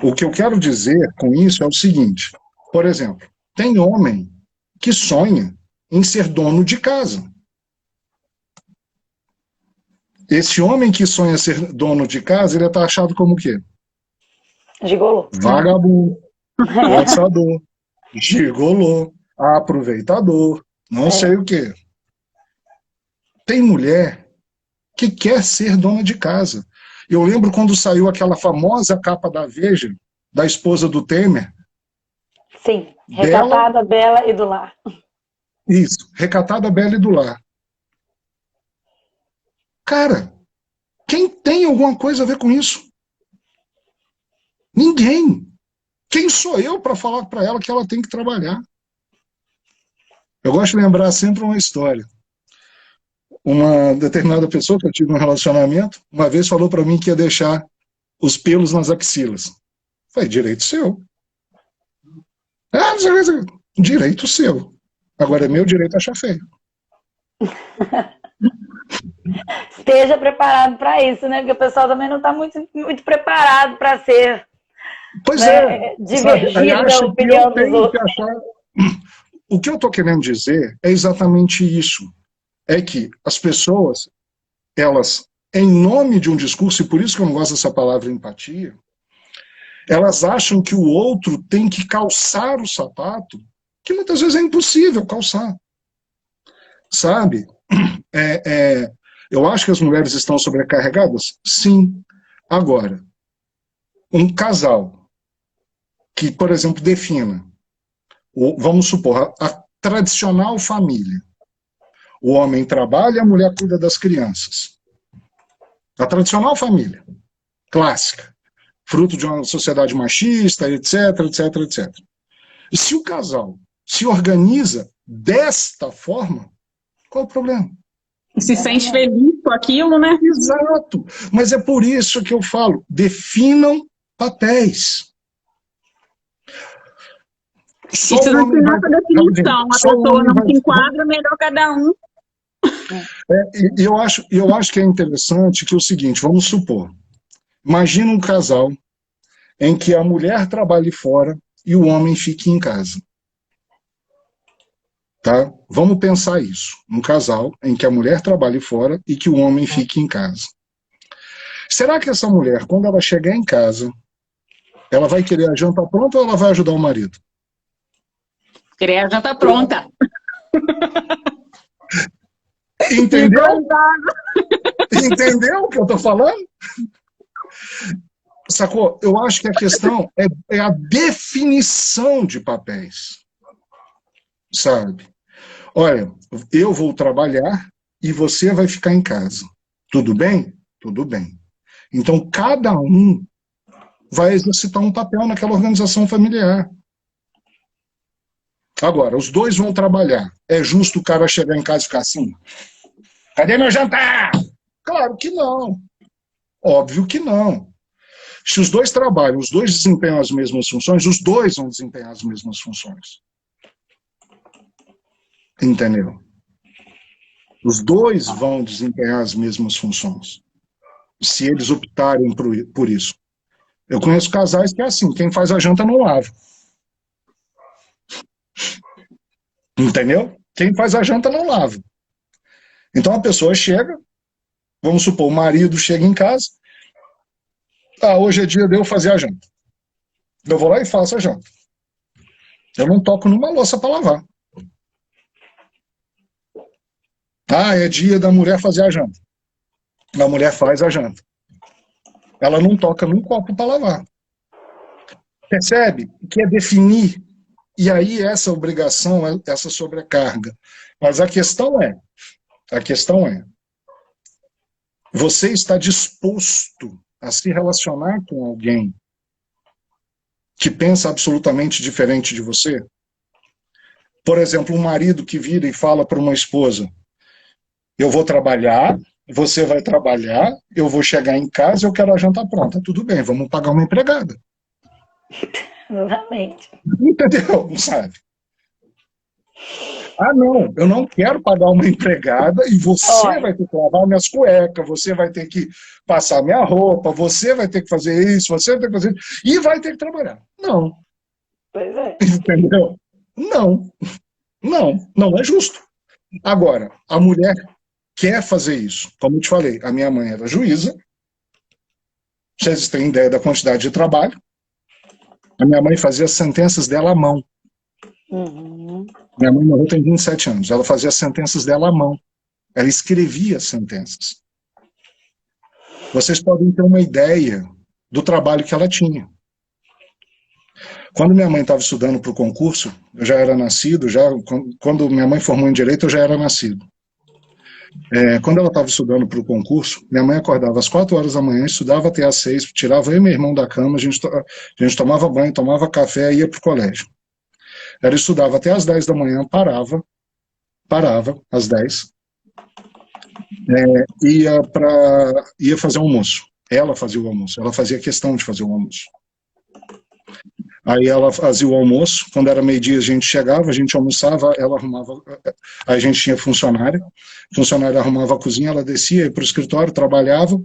O que eu quero dizer com isso é o seguinte. Por exemplo, tem homem que sonha em ser dono de casa. Esse homem que sonha ser dono de casa, ele é taxado como o quê? Gigolô. Vagabundo, forçador, gigolô, aproveitador, não sei o quê. Tem mulher que quer ser dona de casa. Eu lembro quando saiu aquela famosa capa da Veja, da esposa do Temer. Sim, recatada, bela e do lar. Isso, recatada, bela e do lar. Cara, quem tem alguma coisa a ver com isso? Ninguém. Quem sou eu para falar para ela que ela tem que trabalhar? Eu gosto de lembrar sempre uma história. Uma determinada pessoa que eu tive um relacionamento, uma vez falou para mim que ia deixar os pelos nas axilas. Foi direito seu. Direito seu. Agora é meu direito achar feio. Esteja preparado para isso, né? Porque o pessoal também não está muito preparado para ser, pois né, divergida a opinião dos outros. O que eu estou querendo dizer é exatamente isso. É que as pessoas, elas, em nome de um discurso, e por isso que eu não gosto dessa palavra empatia, elas acham que o outro tem que calçar o sapato, que muitas vezes é impossível calçar. Sabe? Eu acho que as mulheres estão sobrecarregadas? Sim. Agora, um casal que, por exemplo, defina, vamos supor, a tradicional família. O homem trabalha, a mulher cuida das crianças. A tradicional família, clássica, fruto de uma sociedade machista, etc, etc, etc. E se o casal se organiza desta forma, qual o problema? Se sente feliz com aquilo, né? Exato. Mas é por isso que eu falo, definam papéis. Só e se não tiver essa definição, a pessoa não se enquadra, melhor cada um. Eu acho que é interessante que é o seguinte, vamos supor, imagina um casal em que a mulher trabalhe fora e o homem fique em casa. Tá? Vamos pensar isso. Um casal em que a mulher trabalhe fora e que o homem fique em casa. Será que essa mulher, quando ela chegar em casa, ela vai querer a janta pronta ou ela vai ajudar o marido? Querer a janta pronta. Entendeu? Entendeu o que eu estou falando? Sacou? Eu acho que a questão é a definição de papéis. Sabe? Olha, eu vou trabalhar e você vai ficar em casa. Tudo bem? Tudo bem. Então, cada um vai exercitar um papel naquela organização familiar. Agora, os dois vão trabalhar. É justo o cara chegar em casa e ficar assim? Cadê meu jantar? Claro que não. Óbvio que não. Se os dois trabalham, os dois desempenham as mesmas funções, os dois vão desempenhar as mesmas funções. Entendeu? Os dois vão desempenhar as mesmas funções. Se eles optarem por isso. Eu conheço casais que é assim, quem faz a janta não lava. Entendeu? Quem faz a janta não lava. Então a pessoa chega, vamos supor, o marido chega em casa, hoje é dia de eu fazer a janta. Eu vou lá e faço a janta. Eu não toco numa louça para lavar. É dia da mulher fazer a janta. A mulher faz a janta. Ela não toca num copo para lavar. Percebe? Que é definir. E aí essa obrigação, essa sobrecarga. Mas a questão é, você está disposto a se relacionar com alguém que pensa absolutamente diferente de você? Por exemplo, um marido que vira e fala para uma esposa: eu vou trabalhar, você vai trabalhar, eu vou chegar em casa, eu quero a janta pronta. Tudo bem, vamos pagar uma empregada. Exatamente. Entendeu? Não sabe? Ah, não, eu não quero pagar uma empregada e você vai ter que lavar minhas cuecas, você vai ter que passar minha roupa, você vai ter que fazer isso, você vai ter que fazer isso, e vai ter que trabalhar. Não. Pois é. Entendeu? Não é justo. Agora, a mulher quer fazer isso. Como eu te falei, a minha mãe era juíza. Vocês têm ideia da quantidade de trabalho? A minha mãe fazia as sentenças dela à mão. Uhum. Minha mãe morreu tem 27 anos. Ela fazia as sentenças dela à mão. Ela escrevia as sentenças. Vocês podem ter uma ideia do trabalho que ela tinha. Quando minha mãe estava estudando para o concurso, eu já era nascido, quando minha mãe formou em Direito, eu já era nascido. Quando ela estava estudando para o concurso, minha mãe acordava às 4 horas da manhã, estudava até às 6, tirava eu e meu irmão da cama, a gente tomava banho, tomava café e ia para o colégio. Ela estudava até às 10 da manhã, parava às 10, ia fazer almoço. Ela fazia o almoço, ela fazia questão de fazer o almoço. Aí ela fazia o almoço, quando era meio-dia a gente chegava, a gente almoçava, ela arrumava, a gente tinha funcionária arrumava a cozinha, ela descia, ia para o escritório, trabalhava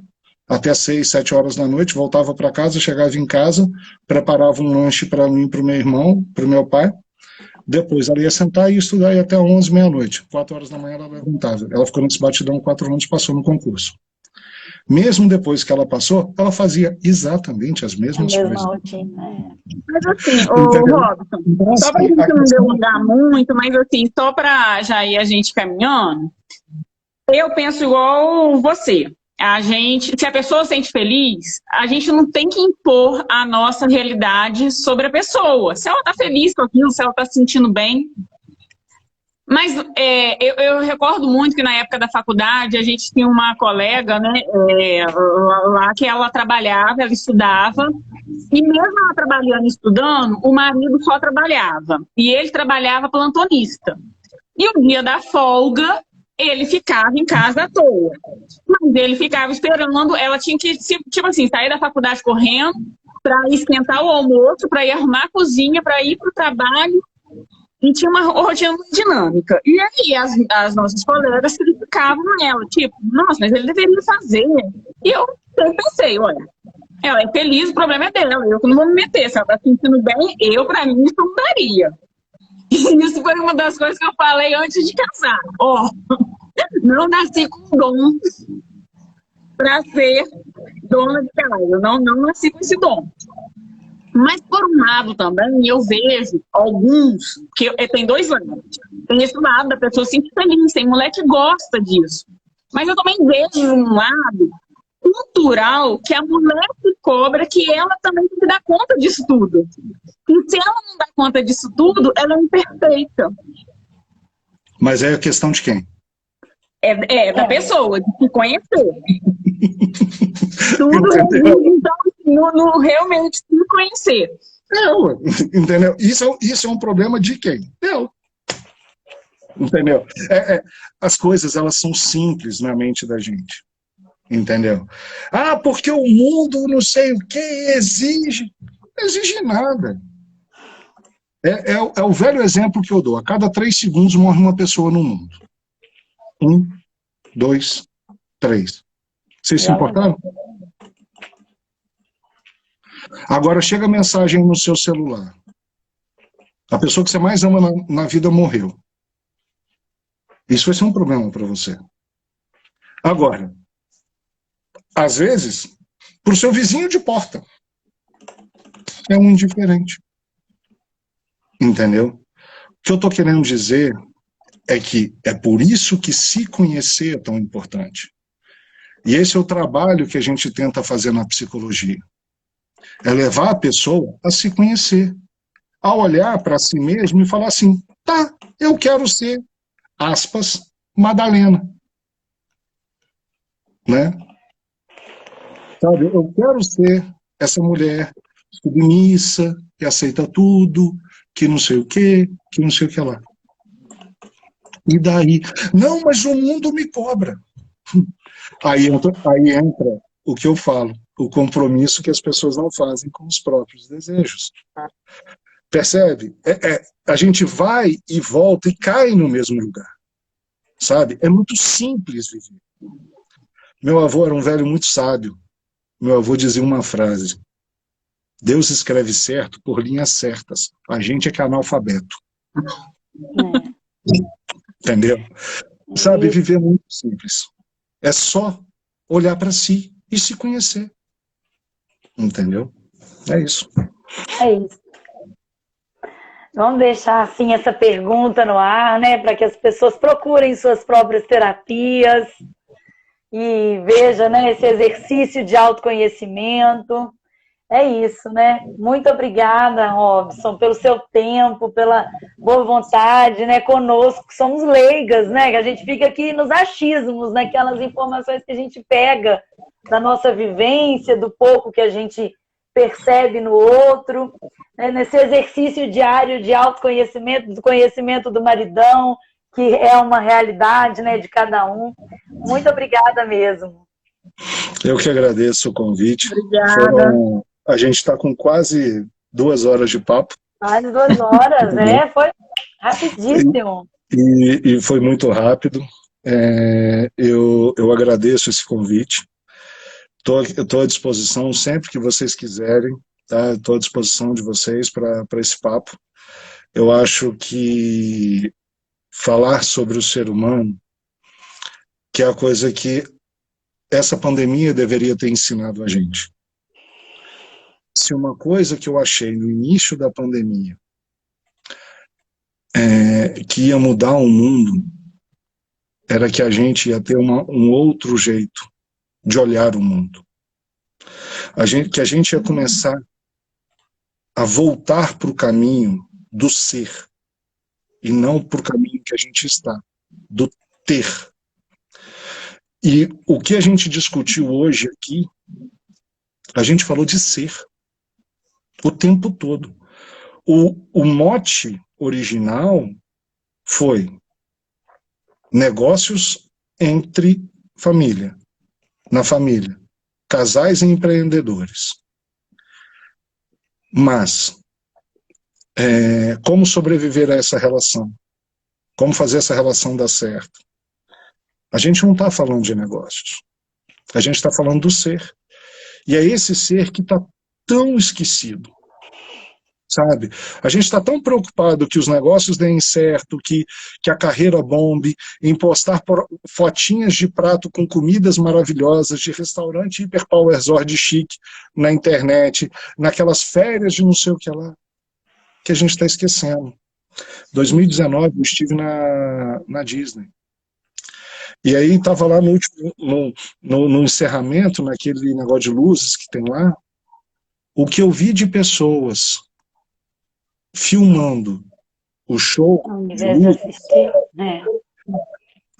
até 6, 7 horas da noite, voltava para casa, chegava em casa, preparava um lanche para mim, para o meu irmão, para o meu pai, depois ela ia sentar e ia estudar e até 11, meia-noite, 4 horas da manhã ela levantava, ela ficou nesse batidão 4 anos, passou no concurso. Mesmo depois que ela passou, ela fazia exatamente as mesmas coisas. Rotina, Mas assim, Robson, então, só para a gente não delongar muito, mas assim, só para já ir a gente caminhando, eu penso igual você. Se a pessoa se sente feliz, a gente não tem que impor a nossa realidade sobre a pessoa. Se ela está feliz com aquilo, se ela está se sentindo bem. Mas eu recordo muito que na época da faculdade a gente tinha uma colega, né, lá que ela trabalhava, ela estudava, e mesmo ela trabalhando e estudando, o marido só trabalhava, e ele trabalhava plantonista. E o dia da folga, ele ficava em casa à toa. Mas ele ficava esperando, ela tinha que, tipo assim, sair da faculdade correndo para esquentar o almoço, para ir arrumar a cozinha, para ir para o trabalho. E tinha uma rotina dinâmica. E aí as nossas colegas criticavam ela, tipo, nossa, mas ele deveria fazer. E eu pensei, olha, ela é feliz, o problema é dela, eu que não vou me meter. Se ela está se sentindo bem, pra mim, isso não daria. E isso foi uma das coisas que eu falei antes de casar. Não nasci com dom para ser dona de casa, eu não nasci com esse dom. Mas, por um lado, também, eu vejo alguns, que tem 2 lados. Tem esse lado da pessoa se sentir feliz, tem mulher que gosta disso. Mas eu também vejo um lado cultural que a mulher se cobra que ela também tem que dar conta disso tudo. E se ela não dá conta disso tudo, ela é imperfeita. Mas é a questão de quem? Da pessoa, de se conhecer. Tudo, então, no realmente se conhecer. Entendeu? Isso é um problema de quem? Eu. Entendeu? As coisas, elas são simples na mente da gente. Entendeu? Porque o mundo não sei o que exige. Não exige nada. É o velho exemplo que eu dou. A cada 3 segundos morre uma pessoa no mundo. 1, 2, 3. Vocês se importaram? Agora chega a mensagem no seu celular. A pessoa que você mais ama na vida morreu. Isso vai ser um problema para você. Agora, às vezes, para o seu vizinho de porta. É um indiferente. Entendeu? O que eu estou querendo dizer é que é por isso que se conhecer é tão importante. E esse é o trabalho que a gente tenta fazer na psicologia. É levar a pessoa a se conhecer, a olhar para si mesmo e falar assim, tá, eu quero ser, aspas, Madalena. Né? Sabe, eu quero ser essa mulher submissa, que aceita tudo, que não sei o quê, que não sei o que lá. E daí? Não, mas o mundo me cobra. Aí entra o que eu falo, o compromisso que as pessoas não fazem com os próprios desejos. Percebe? A gente vai e volta e cai no mesmo lugar. Sabe? É muito simples viver. Meu avô era um velho muito sábio. Meu avô dizia uma frase: Deus escreve certo por linhas certas. A gente é que é analfabeto. Entendeu? Sabe, viver é muito simples. É só olhar para si e se conhecer. Entendeu? É isso. É isso. Vamos deixar assim essa pergunta no ar, né? Para que as pessoas procurem suas próprias terapias e vejam, né, esse exercício de autoconhecimento. É isso, né? Muito obrigada, Robson, pelo seu tempo, pela boa vontade, né, conosco, que somos leigas, né? Que a gente fica aqui nos achismos, naquelas informações que a gente pega da nossa vivência, do pouco que a gente percebe no outro, né? Nesse exercício diário de autoconhecimento, do conhecimento do maridão, que é uma realidade, né, de cada um. Muito obrigada mesmo. Eu que agradeço o convite. Obrigada. A gente está com quase 2 horas de papo. Quase 2 horas, né? Foi rapidíssimo. E foi muito rápido. Eu agradeço esse convite. Estou à disposição sempre que vocês quiserem. Tá? Estou à disposição de vocês para esse papo. Eu acho que falar sobre o ser humano, que é a coisa que essa pandemia deveria ter ensinado a gente. Se uma coisa que eu achei no início da pandemia que ia mudar o mundo, era que a gente ia ter um outro jeito de olhar o mundo. Que a gente ia começar a voltar para o caminho do ser, e não para o caminho que a gente está, do ter. E o que a gente discutiu hoje aqui, a gente falou de ser o tempo todo. O mote original foi negócios entre família, na família, casais e empreendedores. Mas, como sobreviver a essa relação? Como fazer essa relação dar certo? A gente não está falando de negócios. A gente está falando do ser. E é esse ser que está tão esquecido. Sabe? A gente está tão preocupado que os negócios deem certo, que a carreira bombe, em postar fotinhas de prato com comidas maravilhosas, de restaurante hiperpower resort chique na internet, naquelas férias de não sei o que lá, que a gente está esquecendo. 2019 eu estive na Disney. E aí estava lá no encerramento, naquele negócio de luzes que tem lá, o que eu vi de pessoas filmando o show, Ao invés de assistir, né?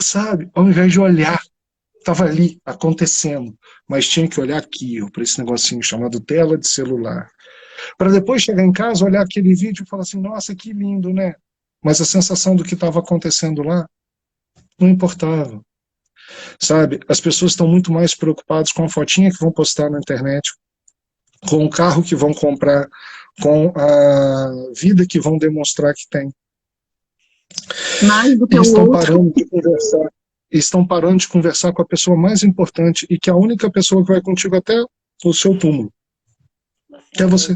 Sabe, ao invés de olhar, estava ali acontecendo, mas tinha que olhar aqui, para esse negocinho chamado tela de celular, para depois chegar em casa, olhar aquele vídeo e falar assim, nossa, que lindo, né? Mas a sensação do que estava acontecendo lá não importava. Sabe, as pessoas estão muito mais preocupadas com a fotinha que vão postar na internet, com o carro que vão comprar, com a vida que vão demonstrar que tem. Mais do que Eles o outro. Estão parando de conversar com a pessoa mais importante e que é a única pessoa que vai contigo até o seu túmulo, que é você.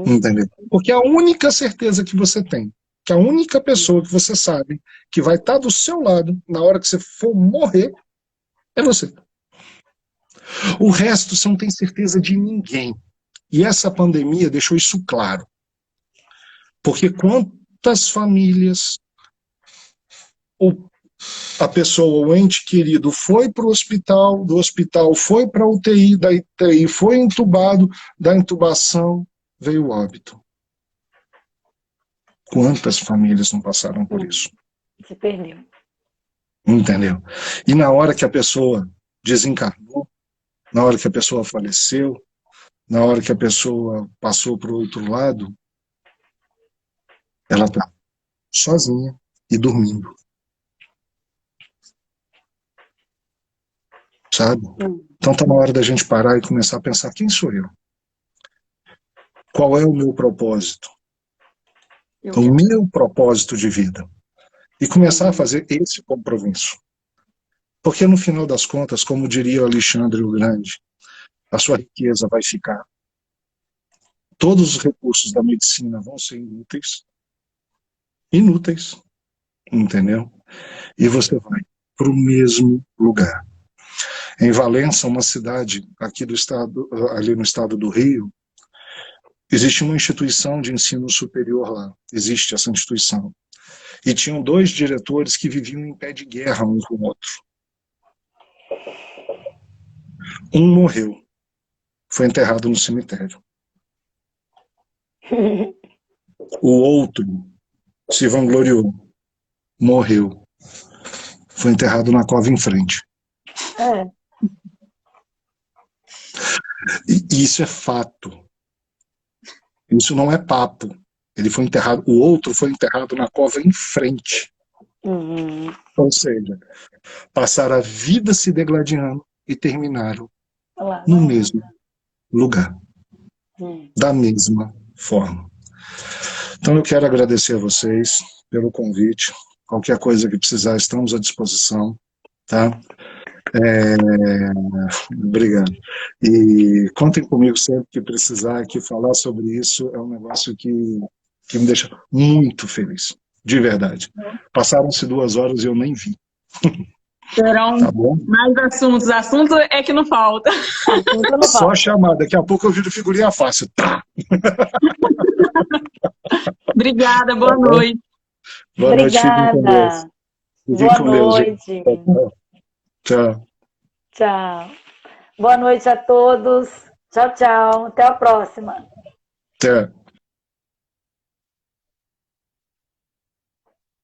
Entendeu? Porque a única certeza que você tem, que a única pessoa que você sabe que vai estar do seu lado na hora que você for morrer, é você. O resto você não tem certeza de ninguém. E essa pandemia deixou isso claro. Porque quantas famílias a pessoa, o ente querido, foi para o hospital, do hospital foi para a UTI, da UTI foi entubado, da intubação veio o óbito. Quantas famílias não passaram por isso? Se perdeu. Entendeu? E na hora que a pessoa desencarnou, na hora que a pessoa faleceu, na hora que a pessoa passou para o outro lado, ela está sozinha e dormindo. Sabe? Então está na hora da gente parar e começar a pensar, quem sou eu? Qual é o meu propósito? O meu propósito de vida. E começar a fazer esse compromisso. Porque no final das contas, como diria o Alexandre o Grande, a sua riqueza vai ficar. Todos os recursos da medicina vão ser inúteis. Inúteis. Entendeu? E você vai para o mesmo lugar. Em Valença, uma cidade aqui do estado, ali no estado do Rio, existe uma instituição de ensino superior lá. Existe essa instituição. E tinham 2 diretores que viviam em pé de guerra um com o outro. Um morreu. Foi enterrado no cemitério. O outro se vangloriou. Morreu. Foi enterrado na cova em frente. E isso é fato. Isso não é papo. Ele foi enterrado, o outro foi enterrado na cova em frente. Ou seja, passaram a vida se degladiando e terminaram no mesmo lugar. Da mesma forma. Então eu quero agradecer a vocês pelo convite. Qualquer coisa que precisar, estamos à disposição. Tá? Obrigado. E contem comigo sempre que precisar, que falar sobre isso é um negócio que me deixa muito feliz, de verdade. Passaram-se 2 horas e eu nem vi. Terão Tá bom? mais assuntos. Assunto é que não falta. Só chamar, daqui a pouco eu viro figurinha fácil. Tá. Obrigada, boa noite. Boa noite, fiquem com Deus. Boa noite. Tchau. Tchau. Boa noite a todos. Tchau, tchau. Até a próxima. Até.